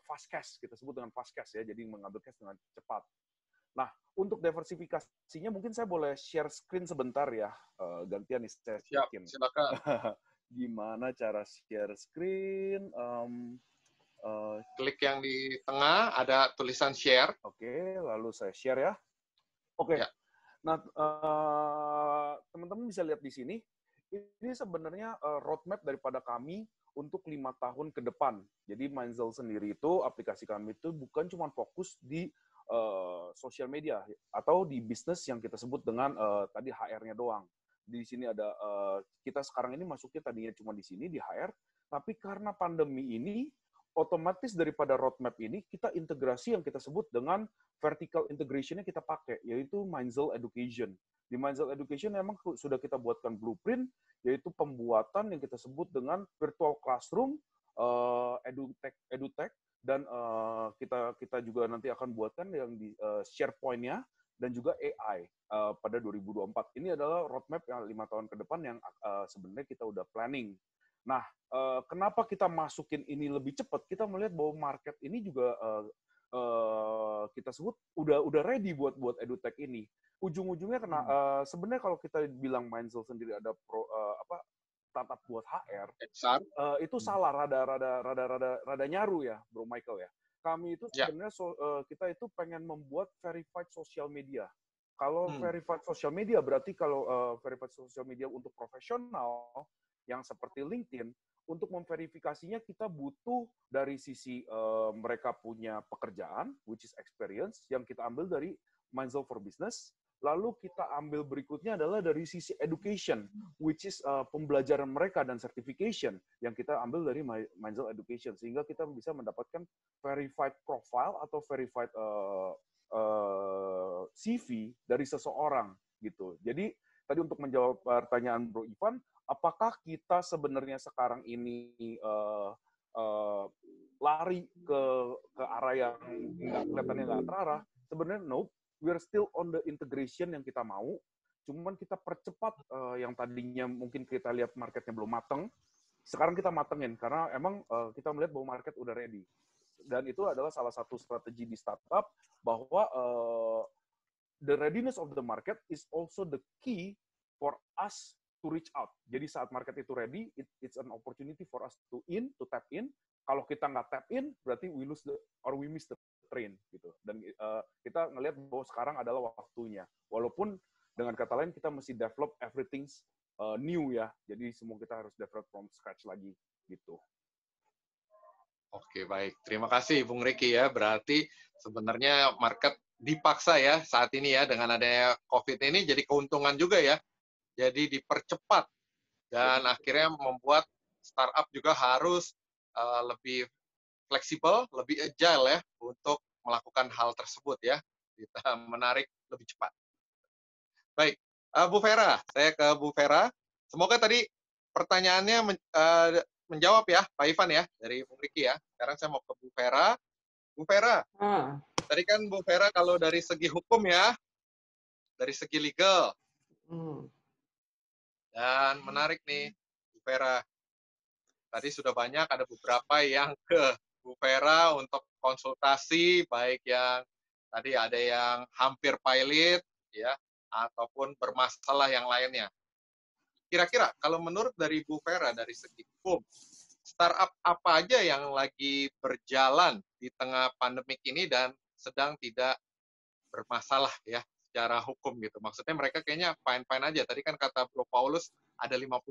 fast cash, kita sebut dengan fast cash ya, jadi mengambil cash dengan cepat. Nah, untuk diversifikasinya mungkin saya boleh share screen sebentar ya, gantian nih saya Siap, silakan. Gimana cara share screen? Klik yang di tengah, ada tulisan share. Oke, lalu saya share ya. Oke. Ya. Nah, teman-teman bisa lihat di sini, ini sebenarnya roadmap daripada kami untuk 5 tahun ke depan. Jadi Mindzel sendiri itu, aplikasi kami itu bukan cuma fokus di sosial media atau di bisnis yang kita sebut dengan tadi HR-nya doang. Di sini ada, kita sekarang ini masuknya tadinya cuma di sini, di HR, tapi karena pandemi ini, otomatis daripada roadmap ini, kita integrasi yang kita sebut dengan vertical integration-nya kita pakai, yaitu Mindzel Education. Di Mindzel Education memang sudah kita buatkan blueprint, yaitu pembuatan yang kita sebut dengan virtual classroom, edutech, dan kita juga nanti akan buatkan yang di SharePoint-nya, dan juga AI pada 2024. Ini adalah roadmap yang 5 tahun ke depan yang sebenarnya kita udah planning. Nah, kenapa kita masukin ini lebih cepat? Kita melihat bahwa market ini juga kita sebut udah ready buat edutech ini. Ujung-ujungnya sebenarnya kalau kita bilang Mindzel sendiri ada startup buat HR, itu salah, rada nyaru ya, Bro Michael ya. Kami itu sebenarnya kita itu pengen membuat verified social media. Kalau verified social media berarti kalau verified social media untuk profesional yang seperti LinkedIn, untuk memverifikasinya kita butuh dari sisi mereka punya pekerjaan, which is experience, yang kita ambil dari Mindzel for Business. Lalu kita ambil berikutnya adalah dari sisi education, which is pembelajaran mereka dan certification, yang kita ambil dari Mindzel Education. Sehingga kita bisa mendapatkan verified profile atau verified CV dari seseorang. Gitu. Jadi, tadi untuk menjawab pertanyaan Bro Ivan, apakah kita sebenarnya sekarang ini lari ke arah yang kelihatannya nggak terarah? Sebenarnya no, we're still on the integration yang kita mau, cuman kita percepat yang tadinya mungkin kita lihat marketnya belum mateng, sekarang kita matengin, karena emang kita melihat bahwa market udah ready. Dan itu adalah salah satu strategi di startup, bahwa the readiness of the market is also the key for us to reach out. Jadi saat market itu ready, it's an opportunity for us to tap in. Kalau kita nggak tap in, berarti we miss the train gitu. Dan kita ngelihat bahwa sekarang adalah waktunya. Walaupun dengan kata lain kita mesti develop everything new ya. Jadi semua kita harus develop from scratch lagi gitu. Oke, baik. Terima kasih Bung Riki ya. Berarti sebenarnya market dipaksa ya saat ini ya dengan adanya COVID ini jadi keuntungan juga ya. Jadi dipercepat dan akhirnya membuat startup juga harus lebih fleksibel, lebih agile ya untuk melakukan hal tersebut ya. Kita menarik lebih cepat. Baik, Bu Vera, saya ke Bu Vera. Semoga tadi pertanyaannya menjawab ya, Pak Ivan ya, dari Bung Riki ya. Sekarang saya mau ke Bu Vera. Bu Vera, tadi kan Bu Vera kalau dari segi hukum ya, dari segi legal. Hmm. Dan menarik nih, Bu Vera. Tadi sudah banyak, ada beberapa yang ke Bu Vera untuk konsultasi, baik yang tadi ada yang hampir pilot, ya, ataupun bermasalah yang lainnya. Kira-kira kalau menurut dari Bu Vera, dari segi hukum, startup apa aja yang lagi berjalan di tengah pandemik ini dan sedang tidak bermasalah ya secara hukum gitu. Maksudnya mereka kayaknya fine-fine aja. Tadi kan kata Bro Paulus ada 50%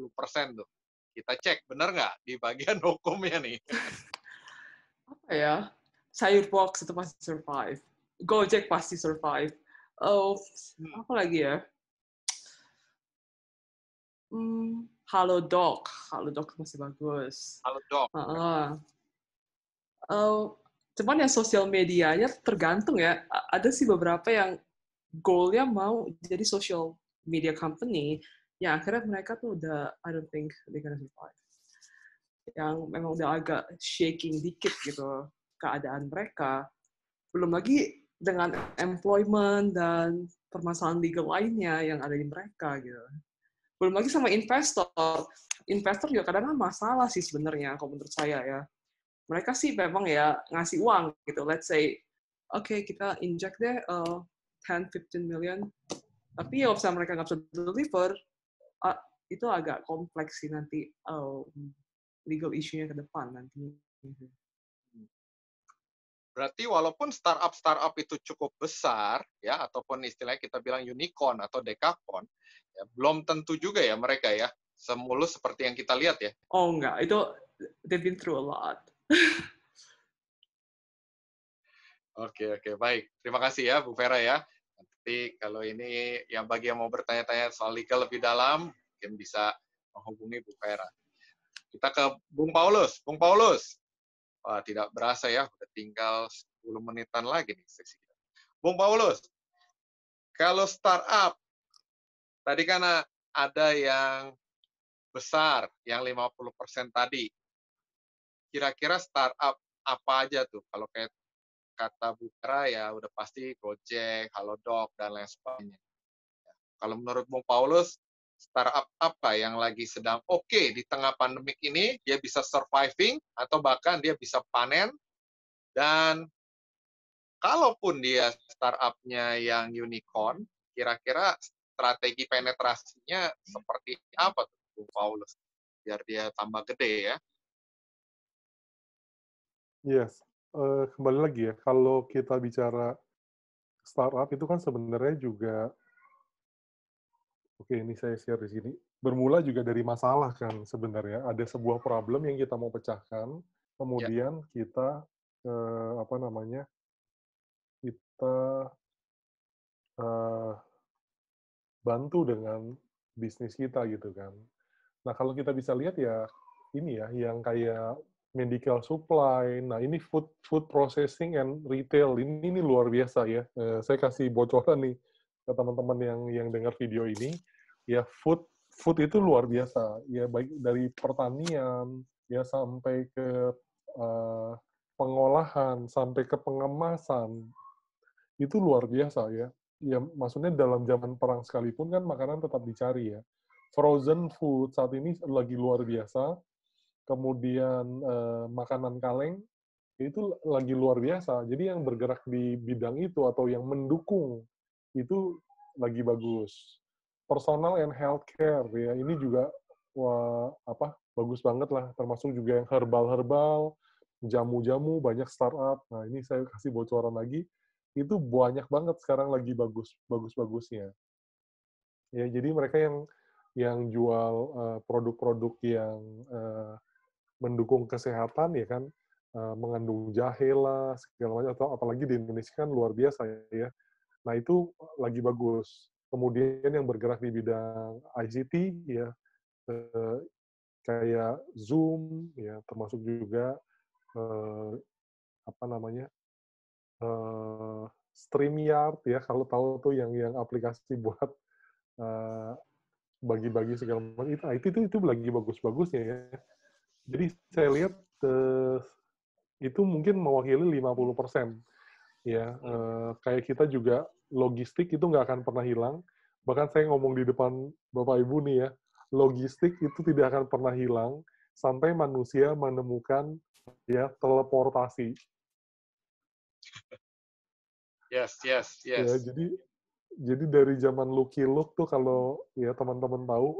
tuh. Kita cek, benar nggak di bagian hukumnya nih? Apa ya? Sayur box itu pasti survive. Gojek pasti survive. Oh, apa lagi ya? Halodoc masih bagus. Halodoc. Cuman ya sosial medianya tergantung ya. Ada sih beberapa yang goal-nya mau jadi social media company, yang akhirnya mereka tuh udah, I don't think they gonna survive. Yang memang udah agak shaking dikit gitu keadaan mereka. Belum lagi dengan employment dan permasalahan legal lainnya yang ada di mereka gitu. Belum lagi sama investor. Investor juga kadang-kadang masalah sih sebenarnya kalau menurut saya ya. Mereka sih memang ya ngasih uang gitu. Let's say, oke, kita inject deh 10-15 million. Tapi ya kalau mereka nggak bisa deliver, itu agak kompleks sih nanti legal issue-nya ke depan nanti. Berarti walaupun startup itu cukup besar, ya, ataupun istilahnya kita bilang unicorn atau dekakorn, ya, belum tentu juga ya mereka ya semulus seperti yang kita lihat ya. Oh enggak, itu they've been through a lot. Oke, baik. Terima kasih ya Bu Vera ya. Nanti kalau ini yang bagi yang mau bertanya-tanya soal legal lebih dalam, mungkin bisa menghubungi Bu Vera. Kita ke Bung Paulus. Bung Paulus. Wah, tidak berasa ya, udah tinggal 10 menitan lagi nih sesi kita. Bung Paulus, kalau startup, tadi kan ada yang besar, yang 50% tadi. Kira-kira startup apa aja tuh? Kalau kayak kata Bu Vera ya udah pasti Gojek, Halodoc, dan lain sebagainya. Kalau menurut Bung Paulus, startup apa yang lagi sedang oke di tengah pandemik ini, dia bisa surviving, atau bahkan dia bisa panen, dan kalaupun dia startup-nya yang unicorn, kira-kira strategi penetrasinya seperti apa tuh, Bung Paulus? Biar dia tambah gede ya. Yes. Kembali lagi ya, kalau kita bicara startup itu kan sebenarnya juga, oke, ini saya share di sini. Bermula juga dari masalah kan sebenarnya. Ada sebuah problem yang kita mau pecahkan, kemudian kita kita bantu dengan bisnis kita gitu kan. Nah kalau kita bisa lihat ya ini ya yang kayak medical supply. Nah ini food processing and retail ini luar biasa ya. Saya kasih bocoran nih ke teman-teman yang dengar video ini. Ya food itu luar biasa. Ya baik dari pertanian ya sampai ke pengolahan sampai ke pengemasan itu luar biasa ya. Ya maksudnya dalam zaman perang sekalipun kan makanan tetap dicari ya. Frozen food saat ini lagi luar biasa. Kemudian makanan kaleng itu lagi luar biasa. Jadi yang bergerak di bidang itu atau yang mendukung itu lagi bagus. Personal and healthcare ya ini juga bagus banget lah. Termasuk juga yang herbal, jamu-jamu banyak startup. Nah ini saya kasih bocoran lagi. Itu banyak banget sekarang lagi bagus-bagusnya. Ya jadi mereka yang jual produk-produk yang mendukung kesehatan ya kan, mengandung jahe lah segala macam, atau apalagi di Indonesia kan luar biasa ya. Nah itu lagi bagus. Kemudian yang bergerak di bidang ICT ya kayak Zoom ya, termasuk juga StreamYard ya, kalau tahu tuh yang aplikasi buat bagi-bagi segala macam, itu lagi bagus-bagusnya ya. Jadi saya lihat itu mungkin mewakili 50% ya. Kayak kita juga logistik itu nggak akan pernah hilang. Bahkan saya ngomong di depan Bapak Ibu nih ya, logistik itu tidak akan pernah hilang sampai manusia menemukan ya teleportasi. Yes, yes, Ya, yes. jadi dari zaman Lucky Luke tuh kalau ya teman-teman tahu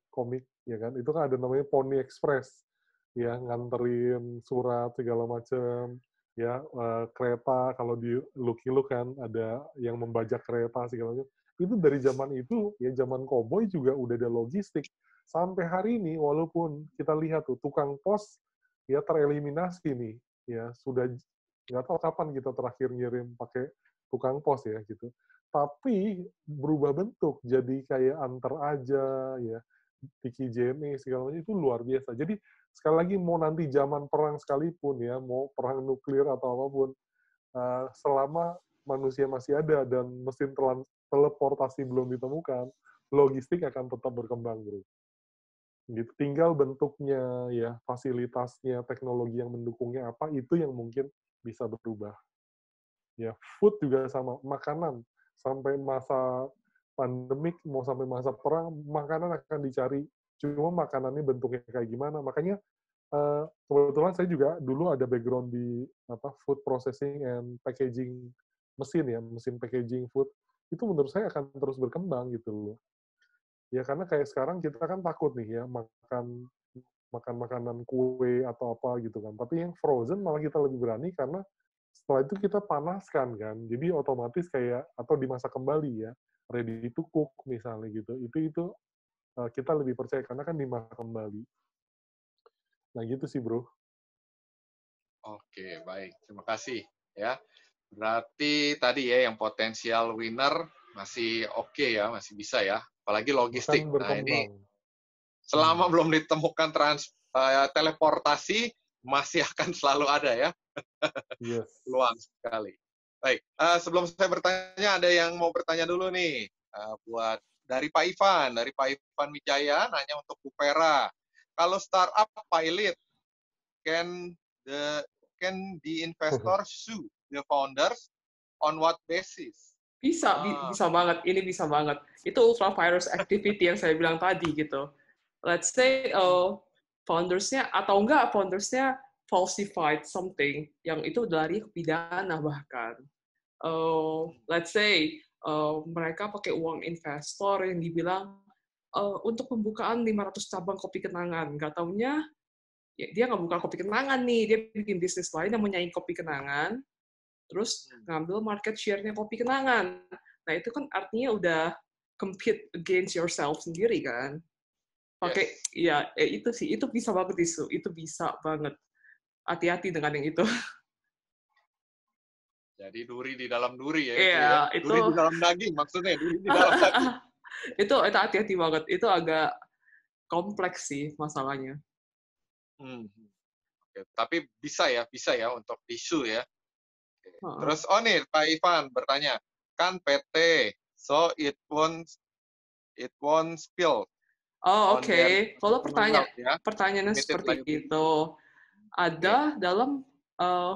komik ya kan, itu kan ada namanya Pony Express ya, nganterin surat segala macam ya, kereta kalau di Lucky Luke kan ada yang membajak kereta segala macam. Itu dari zaman itu ya, zaman koboi juga udah ada logistik. Sampai hari ini walaupun kita lihat tuh tukang pos ya tereliminasi nih ya, sudah nggak tahu kapan kita terakhir ngirim pakai tukang pos ya gitu. Tapi berubah bentuk jadi kayak antar aja ya, Tiki Jene segala macam, itu luar biasa. Jadi sekali lagi mau nanti zaman perang sekalipun ya, mau perang nuklir atau apapun, selama manusia masih ada dan mesin teleportasi belum ditemukan, logistik akan tetap berkembang, bro. Gitu. Tinggal bentuknya ya, fasilitasnya, teknologi yang mendukungnya apa, itu yang mungkin bisa berubah. Ya, food juga sama, makanan sampai masa pandemik mau sampai masa perang, makanan akan dicari. Cuma makanannya bentuknya kayak gimana. Makanya kebetulan saya juga dulu ada background di food processing and packaging mesin ya, mesin packaging food. Itu menurut saya akan terus berkembang gitu loh. Ya karena kayak sekarang kita kan takut nih ya makan makanan kue atau apa gitu kan. Tapi yang frozen malah kita lebih berani karena setelah itu kita panaskan kan. Jadi otomatis kayak atau dimasak kembali ya, ready to cook misalnya gitu. Itu kita lebih percaya karena kan dimasak kembali. Nah gitu sih, Bro. Oke, baik. Terima kasih ya. Berarti tadi ya yang potensial winner masih oke ya, masih bisa ya. Apalagi logistik. Akan Nah, ini berkembang. selama belum ditemukan teleportasi masih akan selalu ada ya. Yes. Luang sekali. Baik, sebelum saya bertanya, ada yang mau bertanya dulu nih. Buat dari Pak Ivan Wijaya, nanya untuk Bu Vera. Kalau startup pilot, can the investor sue the founders on what basis? Bisa banget. Ini bisa banget. Itu ultra virus activity yang saya bilang tadi gitu. Let's say foundersnya atau enggak foundersnya falsified something yang itu dari pidana bahkan. Let's say mereka pakai uang investor yang dibilang untuk pembukaan 500 cabang kopi kenangan. Nggak taunya ya, dia nggak buka kopi kenangan nih, dia bikin bisnis lain yang menyaing kopi kenangan, terus ngambil market share-nya kopi kenangan. Nah, itu kan artinya udah compete against yourself sendiri kan. Pakai ya itu sih, itu bisa banget itu bisa banget. Hati-hati dengan yang itu. Jadi duri di dalam duri ya, Iya, itu ya. Duri di dalam daging maksudnya, duri di dalam daging. Itu hati-hati banget. Itu agak kompleks sih masalahnya. Oke. Tapi bisa ya untuk isu ya. Terus nih Pak Ivan bertanya, kan PT, so it won't spill. Oh, oke. Kalau pertanyaannya seperti liability. itu, ada dalam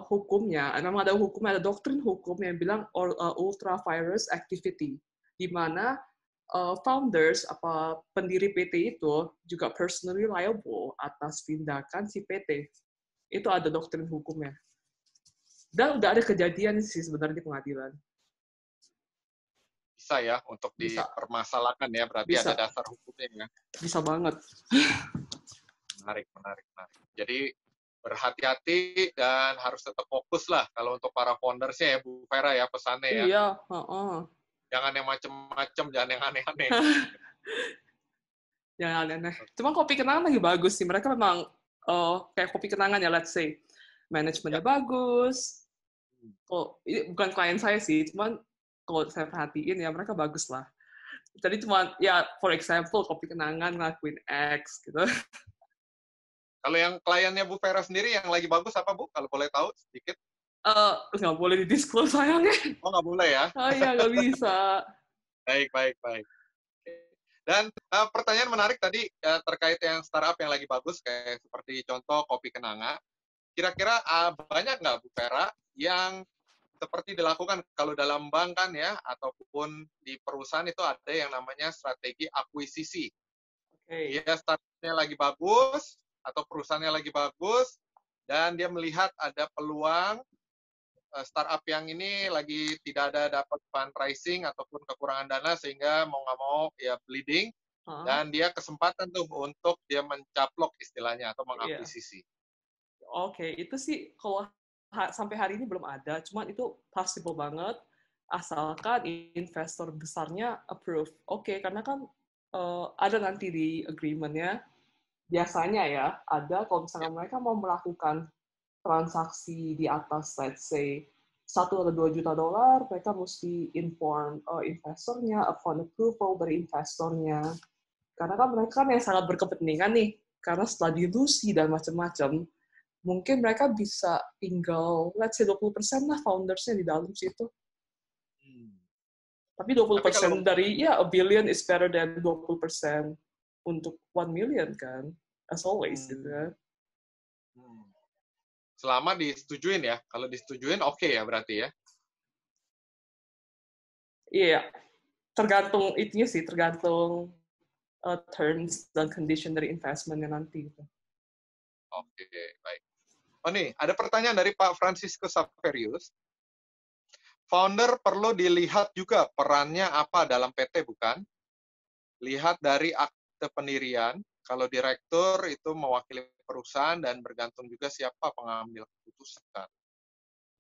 hukumnya, memang ada hukumnya, ada doktrin hukum yang bilang ultra virus activity, di mana founders pendiri PT itu juga personally liable atas tindakan si PT. Itu ada doktrin hukumnya. Dan udah ada kejadian sih sebenarnya di pengadilan. Bisa ya untuk dipermasalahkan ya, berarti ada dasar hukumnya ya. Bisa banget. Menarik. Jadi berhati-hati dan harus tetap fokus lah kalau untuk para foundersnya ya Bu Vera ya, pesannya ya. Iya. Jangan yang macem-macem, jangan yang aneh-aneh. Jangan aneh-aneh. Cuma kopi kenangan lagi bagus sih. Mereka memang kayak kopi kenangan ya, let's say. Manajemennya bagus. Ini bukan klien saya sih, cuman kalau saya perhatiin ya mereka bagus lah. Jadi cuma ya for example kopi kenangan ngelakuin X gitu. Kalau yang kliennya Bu Vera sendiri yang lagi bagus apa Bu? Kalau boleh tahu sedikit. Nggak boleh di-disclose sayangnya. Oh nggak boleh ya? Oh iya nggak bisa. Baik. Dan pertanyaan menarik tadi terkait yang startup yang lagi bagus kayak seperti contoh kopi kenanga. Kira-kira banyak nggak Bu Vera yang seperti dilakukan kalau dalam bank kan ya, ataupun di perusahaan itu ada yang namanya strategi akuisisi. Oke. Dia startupnya lagi bagus, atau perusahaannya lagi bagus, dan dia melihat ada peluang startup yang ini lagi tidak ada dapat fundraising ataupun kekurangan dana sehingga mau nggak mau ya bleeding, dan dia kesempatan tuh untuk dia mencaplok istilahnya atau Iya. mengakuisisi. Oke, itu sih kalau sampai hari ini belum ada, cuman itu possible banget asalkan investor besarnya approve. Oke, karena kan ada nanti di agreement-nya, biasanya ya, ada kalau misalnya mereka mau melakukan transaksi di atas, let's say, 1 atau 2 juta dolar, mereka mesti inform investornya, upon approval dari investornya. Karena kan mereka kan yang sangat berkepentingan nih, karena setelah dilusi dan macam-macam, mungkin mereka bisa tinggal, let's say 20% lah founders-nya di dalam situ. Tapi 20% dari, ya, a billion is better than 20% untuk 1 million kan, as always, gitu kan. Selama disetujuin ya, kalau disetujuin oke ya berarti ya? Iya, tergantung itunya sih, tergantung terms dan condition dari investment-nya nanti. Gitu. Oke, baik. Oh nih, ada pertanyaan dari Pak Francisco Saverius. Founder perlu dilihat juga perannya apa dalam PT, bukan? Lihat dari akte pendirian, kalau direktur itu mewakili perusahaan dan bergantung juga siapa pengambil keputusan.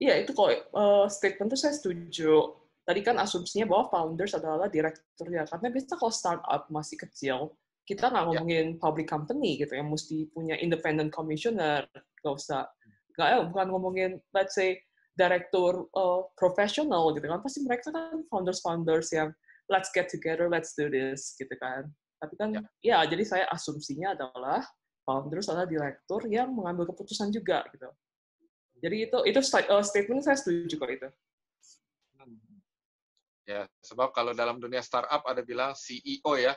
Iya, itu kalau statement itu saya setuju. Tadi kan asumsinya bahwa founders adalah direkturnya. Karena biasanya kalau startup masih kecil, kita nggak ngomongin public company gitu, yang mesti punya independent commissioner. Nggak usah. Bukan ngomongin, let's say, direktur profesional gitu kan. Pasti mereka kan founders yang let's get together, let's do this gitu kan. Tapi kan, ya jadi saya asumsinya adalah founders adalah direktur yang mengambil keputusan juga gitu. Jadi itu statement saya setuju kok itu. Ya, sebab kalau dalam dunia startup ada bilang CEO ya,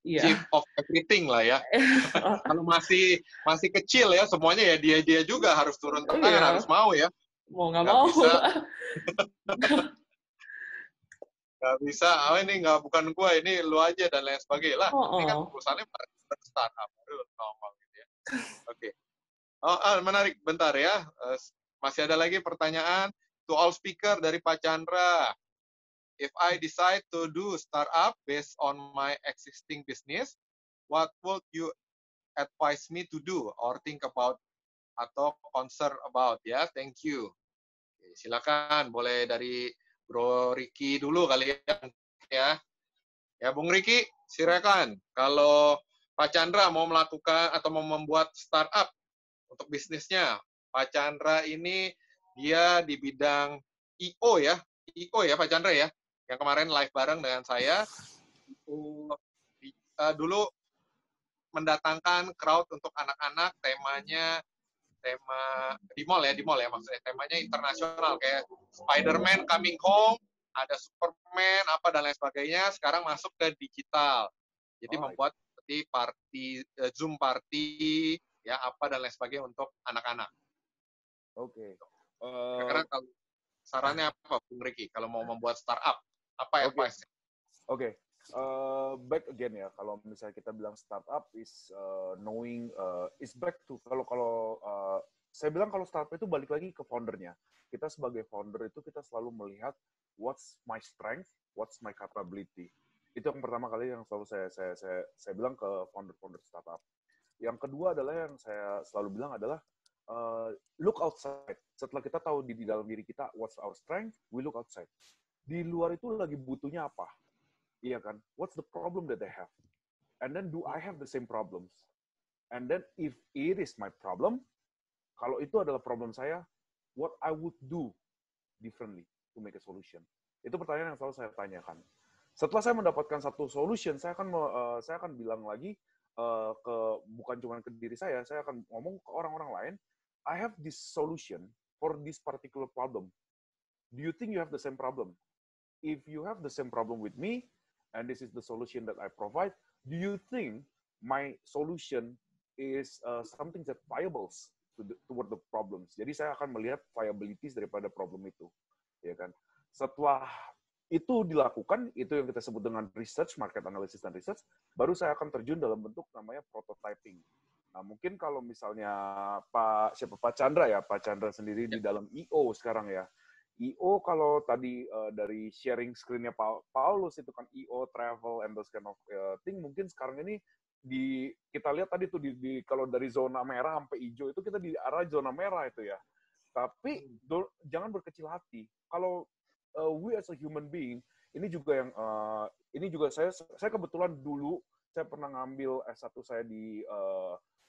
Chief of everything lah ya. Kalau masih kecil ya, semuanya ya dia juga harus turun tangan, harus mau ya. Mau nggak mau. Nggak bisa, ini bukan gua, ini lu aja dan lain sebagainya lah. Ini kan perusahaannya startup, ngomong gitu ya. Oke. Menarik, bentar ya. Masih ada lagi pertanyaan to all speaker dari Pak Chandra. If I decide to do startup based on my existing business, what would you advise me to do or think about atau concern about? Ya, thank you. Oke, silakan, boleh dari Bro Ricky dulu kali ya. Ya, Bung Ricky, silakan. Kalau Pak Chandra mau melakukan atau mau membuat startup untuk bisnisnya, Pak Chandra ini dia di bidang IO ya Pak Chandra ya, yang kemarin live bareng dengan saya, dulu mendatangkan crowd untuk anak-anak, tema di mall ya maksudnya, temanya internasional kayak Spider-Man Coming Home, ada Superman apa dan lain sebagainya, sekarang masuk ke digital. Jadi membuat seperti Zoom party ya apa dan lain sebagainya untuk anak-anak. Oke. Karena kalau sarannya apa, Bung Ricky, kalau mau membuat startup, apa advice? Oke. Back again ya, kalau misalnya kita bilang startup is knowing is back to kalau saya bilang kalau startup itu balik lagi ke foundernya. Kita sebagai founder itu kita selalu melihat what's my strength, what's my capability. Itu yang pertama kali yang selalu saya bilang ke founder startup. Yang kedua adalah yang saya selalu bilang adalah look outside. Setelah kita tahu di dalam diri kita what's our strength, we look outside. Di luar itu lagi butuhnya apa? Iya kan? What's the problem that they have? And then do I have the same problems? And then if it is my problem, kalau itu adalah problem saya, what I would do differently to make a solution? Itu pertanyaan yang selalu saya tanyakan. Setelah saya mendapatkan satu solution, saya akan bilang lagi bukan cuma ke diri saya akan ngomong ke orang-orang lain, I have this solution for this particular problem. Do you think you have the same problem? If you have the same problem with me, and this is the solution that I provide, do you think my solution is something that viable toward the problems? Jadi saya akan melihat viabilities daripada problem itu. ya kan. Setelah itu dilakukan, itu yang kita sebut dengan research, market analysis dan research, baru saya akan terjun dalam bentuk namanya prototyping. Nah, mungkin kalau misalnya Pak Chandra sendiri di dalam I.O. sekarang ya. I.O. kalau tadi dari sharing screen-nya Pak Paulus itu kan I.O. travel and those kind of thing, mungkin sekarang ini kita lihat tadi tuh kalau dari zona merah sampai hijau itu kita di arah zona merah itu ya. Tapi jangan berkecil hati. Kalau we as a human being, ini juga saya kebetulan dulu saya pernah ngambil S1 saya di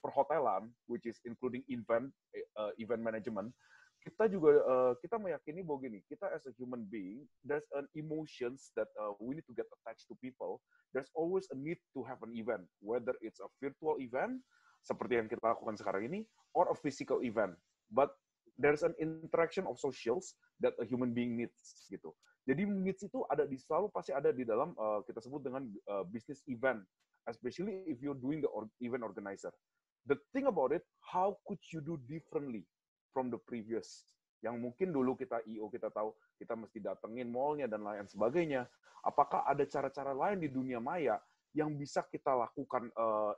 perhotelan, which is including event management. Kita meyakini bahwa gini, kita as a human being, there's an emotions that we need to get attached to people. There's always a need to have an event, whether it's a virtual event seperti yang kita lakukan sekarang ini, or a physical event. But there's an interaction of socials that a human being needs gitu. Jadi needs itu selalu pasti ada di dalam kita sebut dengan business event, especially if you're doing the event organizer. The thing about it, how could you do differently from the previous? Yang mungkin dulu kita I.O. kita tahu kita mesti datengin mallnya dan lain sebagainya. Apakah ada cara-cara lain di dunia maya yang bisa kita lakukan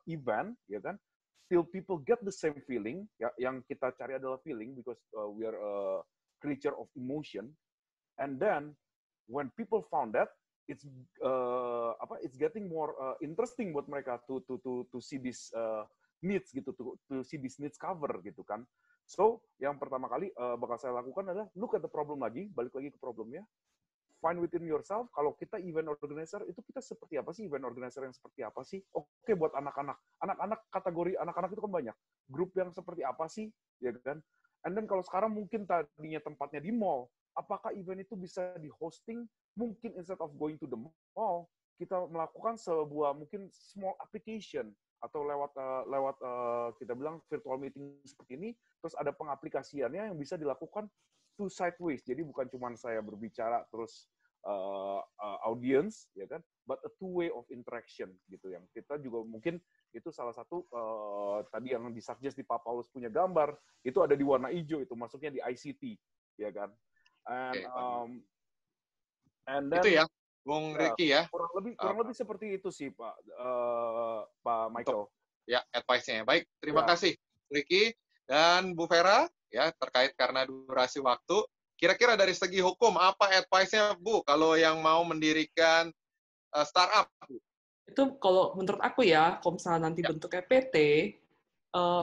event, ya kan? Till people get the same feeling, ya, yang kita cari adalah feeling because we are a creature of emotion, and then when people found that it's getting more interesting buat mereka to see this needs gitu, to see this needs cover gitu kan. So yang pertama kali bakal saya lakukan adalah look at the problem lagi, balik lagi ke problemnya. Find within yourself, kalau kita event organizer, itu kita seperti apa sih? Event organizer yang seperti apa sih? Oke, buat anak-anak. Anak-anak, kategori anak-anak itu kan banyak. Grup yang seperti apa sih? Ya kan? And then kalau sekarang mungkin tadinya tempatnya di mall, apakah event itu bisa di-hosting? Mungkin instead of going to the mall, kita melakukan sebuah mungkin small application, atau lewat kita bilang virtual meeting seperti ini, terus ada pengaplikasiannya yang bisa dilakukan two sideways. Jadi bukan cuma saya berbicara terus audience, ya kan, but a two way of interaction gitu. Yang kita juga mungkin itu salah satu tadi yang disuggest di Pak Paulus punya gambar itu ada di warna hijau, itu masuknya di ICT, ya kan. And then itu ya, Bung Ricky ya. Kurang lebih seperti itu sih Pak Michael. Ya, advice-nya. Baik, terima kasih Ricky dan Bu Vera ya, terkait karena durasi waktu. Kira-kira dari segi hukum apa advice-nya Bu kalau yang mau mendirikan startup Bu? Itu kalau menurut aku ya, kalau misalnya nanti bentuknya PT,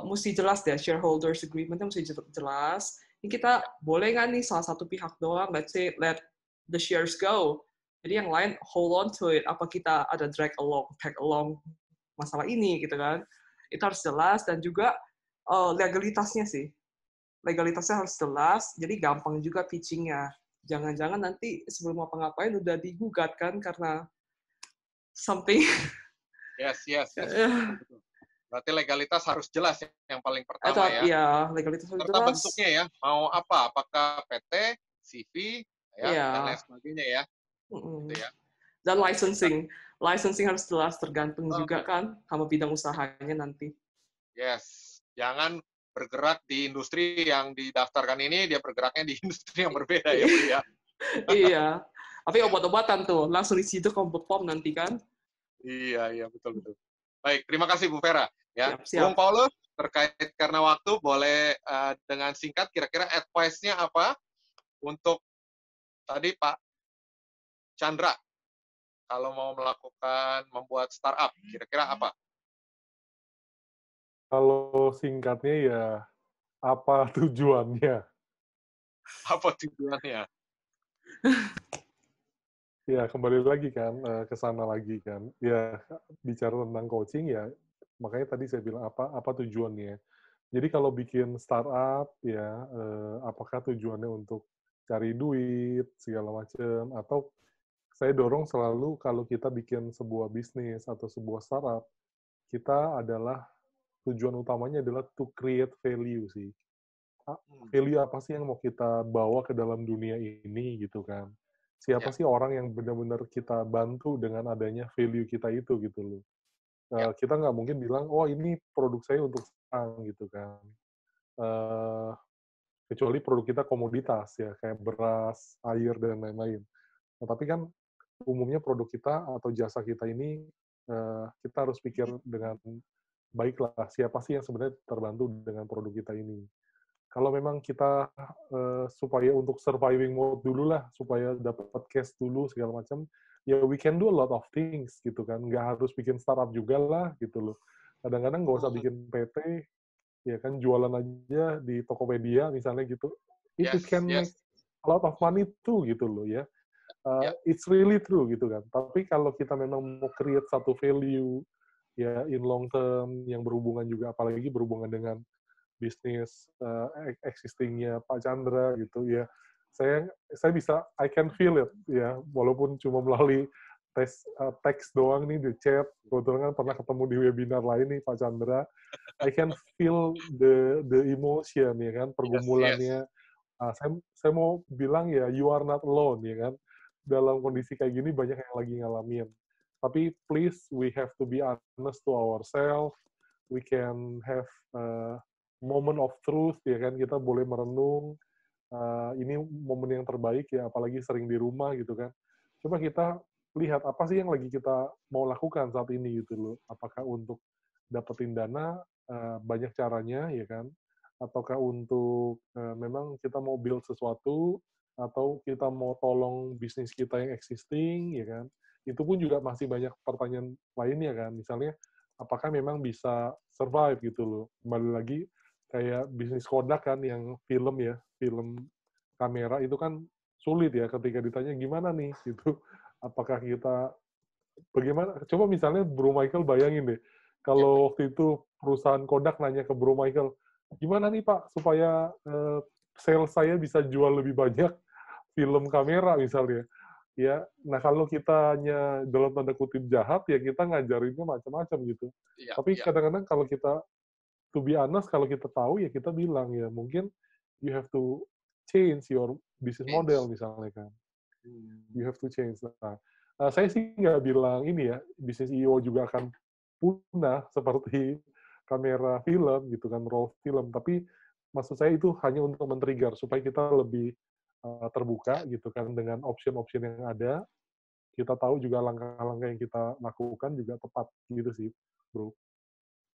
mesti jelas deh, shareholders agreement-nya mesti jelas. Ini kita boleh nggak nih salah satu pihak doang, let's say, let the shares go. Jadi yang lain hold on to it. Apa kita ada tag along masalah ini gitu kan? Itu harus jelas, dan juga legalitasnya sih. Legalitasnya harus jelas, jadi gampang juga pitching-nya. Jangan-jangan nanti sebelum apa-ngapain udah digugat kan karena something. Yes. Berarti legalitas harus jelas yang paling pertama ya. Iya, legalitas harus serta jelas. Bentuknya ya, mau apa? Apakah PT, CV, dan lain sebagainya ya. Gitu ya. Dan licensing harus jelas, tergantung juga kan sama bidang usahanya nanti. Yes, jangan bergerak di industri yang didaftarkan ini, dia bergeraknya di industri yang berbeda ya Bu ya. Iya, tapi obat-obatan tuh langsung di situ BPOM nanti kan. Iya betul. Baik, terima kasih Bu Vera ya. Siap. Bung Paulus, terkait karena waktu boleh dengan singkat kira-kira advice-nya apa untuk tadi Pak Chandra kalau mau membuat startup, kira-kira apa? Kalau singkatnya ya, apa tujuannya? Apa tujuannya? Ya, kembali lagi kan, ke sana lagi kan. Ya, bicara tentang coaching ya, makanya tadi saya bilang apa tujuannya. Jadi kalau bikin startup, ya, apakah tujuannya untuk cari duit, segala macam, atau saya dorong selalu kalau kita bikin sebuah bisnis atau sebuah startup, kita adalah tujuan utamanya adalah to create value sih. Value apa sih yang mau kita bawa ke dalam dunia ini gitu kan. Siapa sih orang yang benar-benar kita bantu dengan adanya value kita itu gitu loh. Kita nggak mungkin bilang, oh ini produk saya untuk sekarang gitu kan. kecuali produk kita komoditas ya, kayak beras, air, dan lain-lain. Nah, tapi kan umumnya produk kita atau jasa kita ini, kita harus pikir dengan baiklah, siapa sih yang sebenarnya terbantu dengan produk kita ini. Kalau memang kita supaya untuk surviving mode dulu lah, supaya dapat cash dulu segala macam, ya we can do a lot of things gitu kan. Nggak harus bikin startup juga lah gitu loh. Kadang-kadang nggak usah bikin PT, ya kan jualan aja di Tokopedia misalnya gitu. It can make a lot of money too gitu loh ya. It's really true gitu kan. Tapi kalau kita memang mau create satu value ya in long term yang berhubungan juga, apalagi berhubungan dengan bisnis existingnya Pak Chandra gitu ya, saya bisa, I can feel it ya, walaupun cuma melalui teks doang nih di chat. Kebetulan kan pernah ketemu di webinar lain nih Pak Chandra, I can feel the emotion ya kan, pergumulannya. Saya mau bilang ya, you are not alone ya kan, dalam kondisi kayak gini banyak yang lagi ngalamin. Tapi please, we have to be honest to ourselves. We can have moment of truth ya kan, kita boleh merenung. Ini momen yang terbaik ya, apalagi sering di rumah gitu kan. Coba kita lihat apa sih yang lagi kita mau lakukan saat ini gitu loh. Apakah untuk dapetin dana, banyak caranya ya kan, ataukah untuk memang kita mau build sesuatu, atau kita mau tolong bisnis kita yang existing ya kan. Itu pun juga masih banyak pertanyaan lainnya kan. Misalnya apakah memang bisa survive gitu loh. Kembali lagi kayak bisnis Kodak kan yang film ya, film kamera itu kan sulit ya ketika ditanya gimana nih gitu. Apakah kita bagaimana? Coba misalnya Bro Michael bayangin deh, kalau waktu itu perusahaan Kodak nanya ke Bro Michael, gimana nih Pak supaya sales saya bisa jual lebih banyak film kamera misalnya. Ya, nah kalau kitanya dalam tanda kutip jahat, ya kita ngajarinnya macam-macam gitu. Tapi kadang-kadang kalau kita, to be honest, kalau kita tahu ya kita bilang ya mungkin you have to change your business model misalnya kan. You have to change. Nah, saya sih nggak bilang ini ya, bisnis IO juga akan punah seperti kamera film gitu kan, roll film. Tapi maksud saya itu hanya untuk men-trigger supaya kita lebih terbuka gitu kan dengan option-option yang ada. Kita tahu juga langkah-langkah yang kita lakukan juga tepat gitu sih, Bro.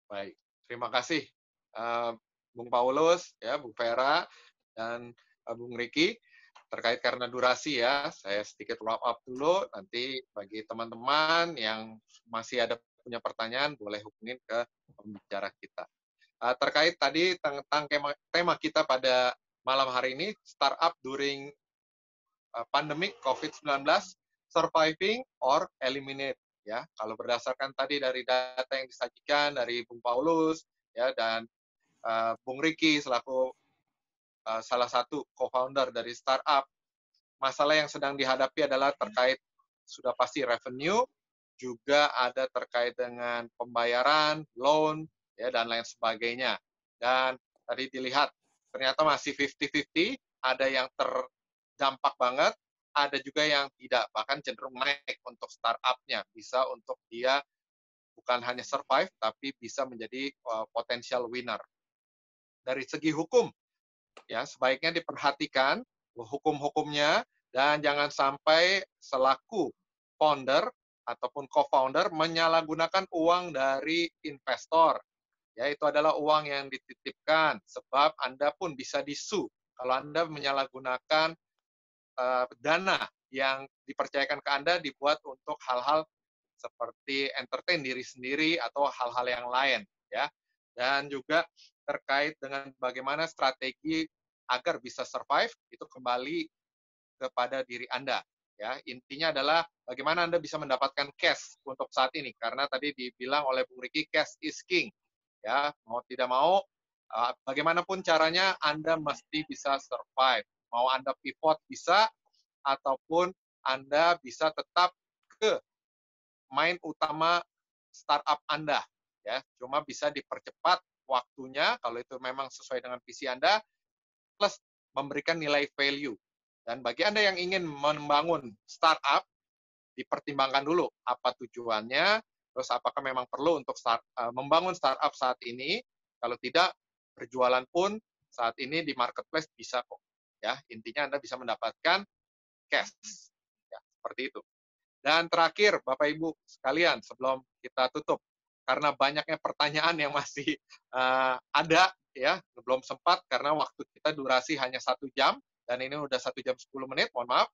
Baik, terima kasih Bung Paulus, ya, Bung Vera, dan Bung Riki. Terkait karena durasi ya, saya sedikit wrap up dulu. Nanti bagi teman-teman yang masih ada punya pertanyaan, boleh hubungin ke pembicara kita. Terkait tadi tentang tema kita pada malam hari ini, startup during pandemic COVID-19, surviving or eliminate. Ya, kalau berdasarkan tadi dari data yang disajikan dari Bung Paulus ya dan Bung Riki selaku salah satu co-founder dari startup, masalah yang sedang dihadapi adalah terkait sudah pasti revenue, juga ada terkait dengan pembayaran, loan, ya dan lain sebagainya. Dan tadi dilihat ternyata masih 50-50, ada yang terdampak banget, ada juga yang tidak, bahkan cenderung naik untuk startup-nya, bisa untuk dia bukan hanya survive, tapi bisa menjadi potential winner. Dari segi hukum, ya sebaiknya diperhatikan hukum-hukumnya, dan jangan sampai selaku founder ataupun co-founder menyalahgunakan uang dari investor. Ya, itu adalah uang yang dititipkan, sebab Anda pun bisa disu kalau Anda menyalahgunakan dana yang dipercayakan ke Anda dibuat untuk hal-hal seperti entertain diri sendiri atau hal-hal yang lain, ya. Dan juga terkait dengan bagaimana strategi agar bisa survive, itu kembali kepada diri Anda. Ya, intinya adalah bagaimana Anda bisa mendapatkan cash untuk saat ini, karena tadi dibilang oleh Bung Riki, cash is king. Ya, mau tidak mau, bagaimanapun caranya Anda mesti bisa survive. Mau Anda pivot bisa, ataupun Anda bisa tetap ke main utama startup Anda. Ya, cuma bisa dipercepat waktunya kalau itu memang sesuai dengan visi Anda, plus memberikan nilai value. Dan bagi Anda yang ingin membangun startup, dipertimbangkan dulu apa tujuannya, terus apakah memang perlu untuk membangun startup saat ini. Kalau tidak, berjualan pun saat ini di marketplace bisa kok. Ya, intinya Anda bisa mendapatkan cash. Ya, seperti itu. Dan terakhir, Bapak Ibu sekalian, sebelum kita tutup, karena banyaknya pertanyaan yang masih ada, ya, belum sempat karena waktu kita durasi hanya 1 jam, dan ini udah 1 jam 10 menit, mohon maaf.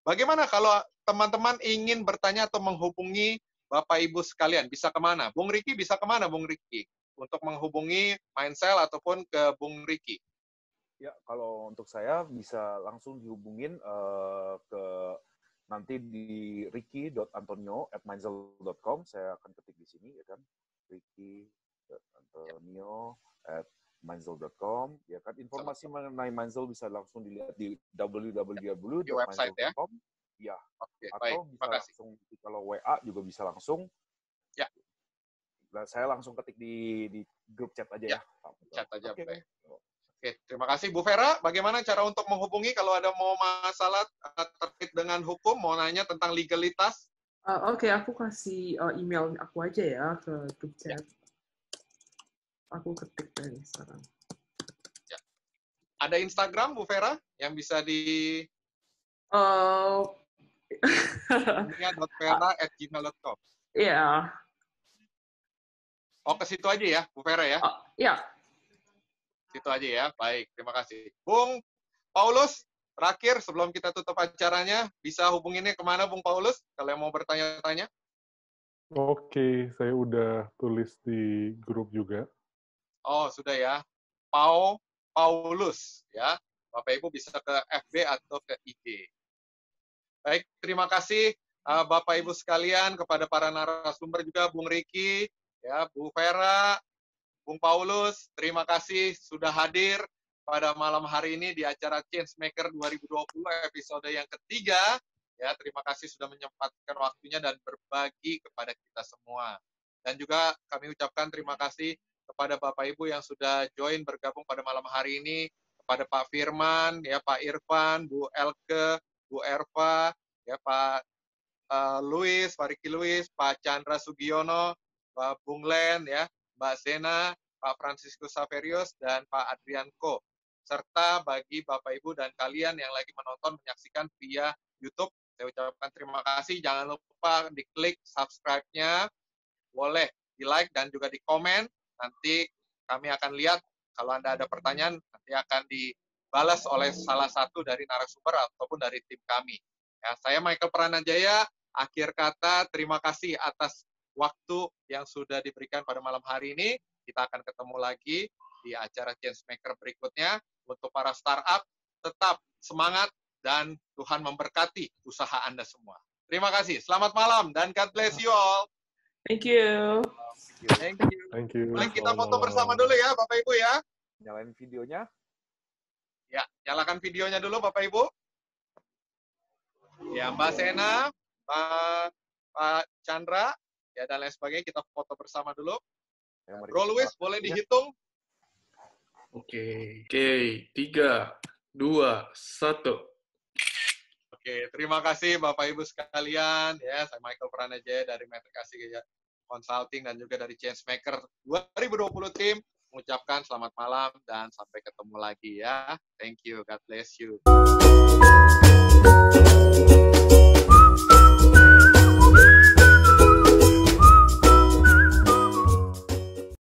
Bagaimana kalau teman-teman ingin bertanya atau menghubungi Bapak Ibu sekalian? Bisa kemana? Bung Riki bisa kemana, Bung Riki? Untuk menghubungi Mindcell ataupun ke Bung Riki? Ya, kalau untuk saya bisa langsung dihubungin ke nanti di ricky.antonio@mindzel.com. Saya akan ketik di sini, ya kan, ricky.antonio@mindzel.com. Ya kan, informasi mengenai Mindzel bisa langsung dilihat di www.mindzel.com. Ya, Oke, atau baik, bisa langsung kalau WA juga bisa langsung. Ya. Nah, saya langsung ketik di grup chat aja ya. Chat aja, Oke. baik. Oke, terima kasih. Bu Vera, bagaimana cara untuk menghubungi kalau ada mau masalah terkait dengan hukum, mau nanya tentang legalitas? Oke, aku kasih email aku aja ya ke grup chat. Aku ketik dari sekarang. Ya. Ada Instagram, Bu Vera, yang bisa di @vera@gmail.com. Iya. Oh, ke situ aja ya, Bu Vera ya? Iya. Situ aja ya. Baik, terima kasih. Bung Paulus, terakhir sebelum kita tutup acaranya, bisa hubunginnya kemana, Bung Paulus? Kalau yang mau bertanya-tanya. Oke, saya udah tulis di grup juga. Oh, sudah ya. Paulus, ya. Bapak Ibu bisa ke FB atau ke IG. Baik, terima kasih Bapak Ibu sekalian, kepada para narasumber juga, Bung Riki, ya, Bu Vera, Bung Paulus, terima kasih sudah hadir pada malam hari ini di acara Changemaker 2020 episode yang ketiga. Ya, terima kasih sudah menyempatkan waktunya dan berbagi kepada kita semua. Dan juga kami ucapkan terima kasih kepada Bapak Ibu yang sudah join bergabung pada malam hari ini, kepada Pak Firman, ya, Pak Irfan, Bu Elke, Bu Erva, ya, Pak Luis, Pak Riki Luis, Pak Chandra Sugiono, Pak Bung Len, ya, Mbak Zena, Pak Francisco Saverius, dan Pak Adrianko. Serta bagi Bapak Ibu dan kalian yang lagi menonton, menyaksikan via YouTube, saya ucapkan terima kasih. Jangan lupa diklik subscribe-nya, boleh di-like dan juga di-komen. Nanti kami akan lihat, kalau Anda ada pertanyaan, nanti akan dibalas oleh salah satu dari narasumber ataupun dari tim kami. Ya, saya Michael Pranajaya, akhir kata terima kasih atas waktu yang sudah diberikan pada malam hari ini. Kita akan ketemu lagi di acara Changemaker berikutnya. Untuk para startup, tetap semangat dan Tuhan memberkati usaha Anda semua. Terima kasih. Selamat malam dan God bless you all. Thank you. Thank you. Thank you. Baik, kita foto bersama dulu ya, Bapak Ibu ya. Nyalain videonya. Ya, nyalakan videonya dulu, Bapak Ibu. Ya, Mbak Sena, Pak Chandra, ya, dan lain sebagainya, kita foto bersama dulu. Bro Luis, boleh dihitung? Oke, 3, 2, 1. Oke, terima kasih Bapak Ibu sekalian. Ya, saya Michael Pranajaya dari Metric Asia Consulting dan juga dari Changemaker 2020 tim mengucapkan selamat malam dan sampai ketemu lagi ya. Thank you, God bless you.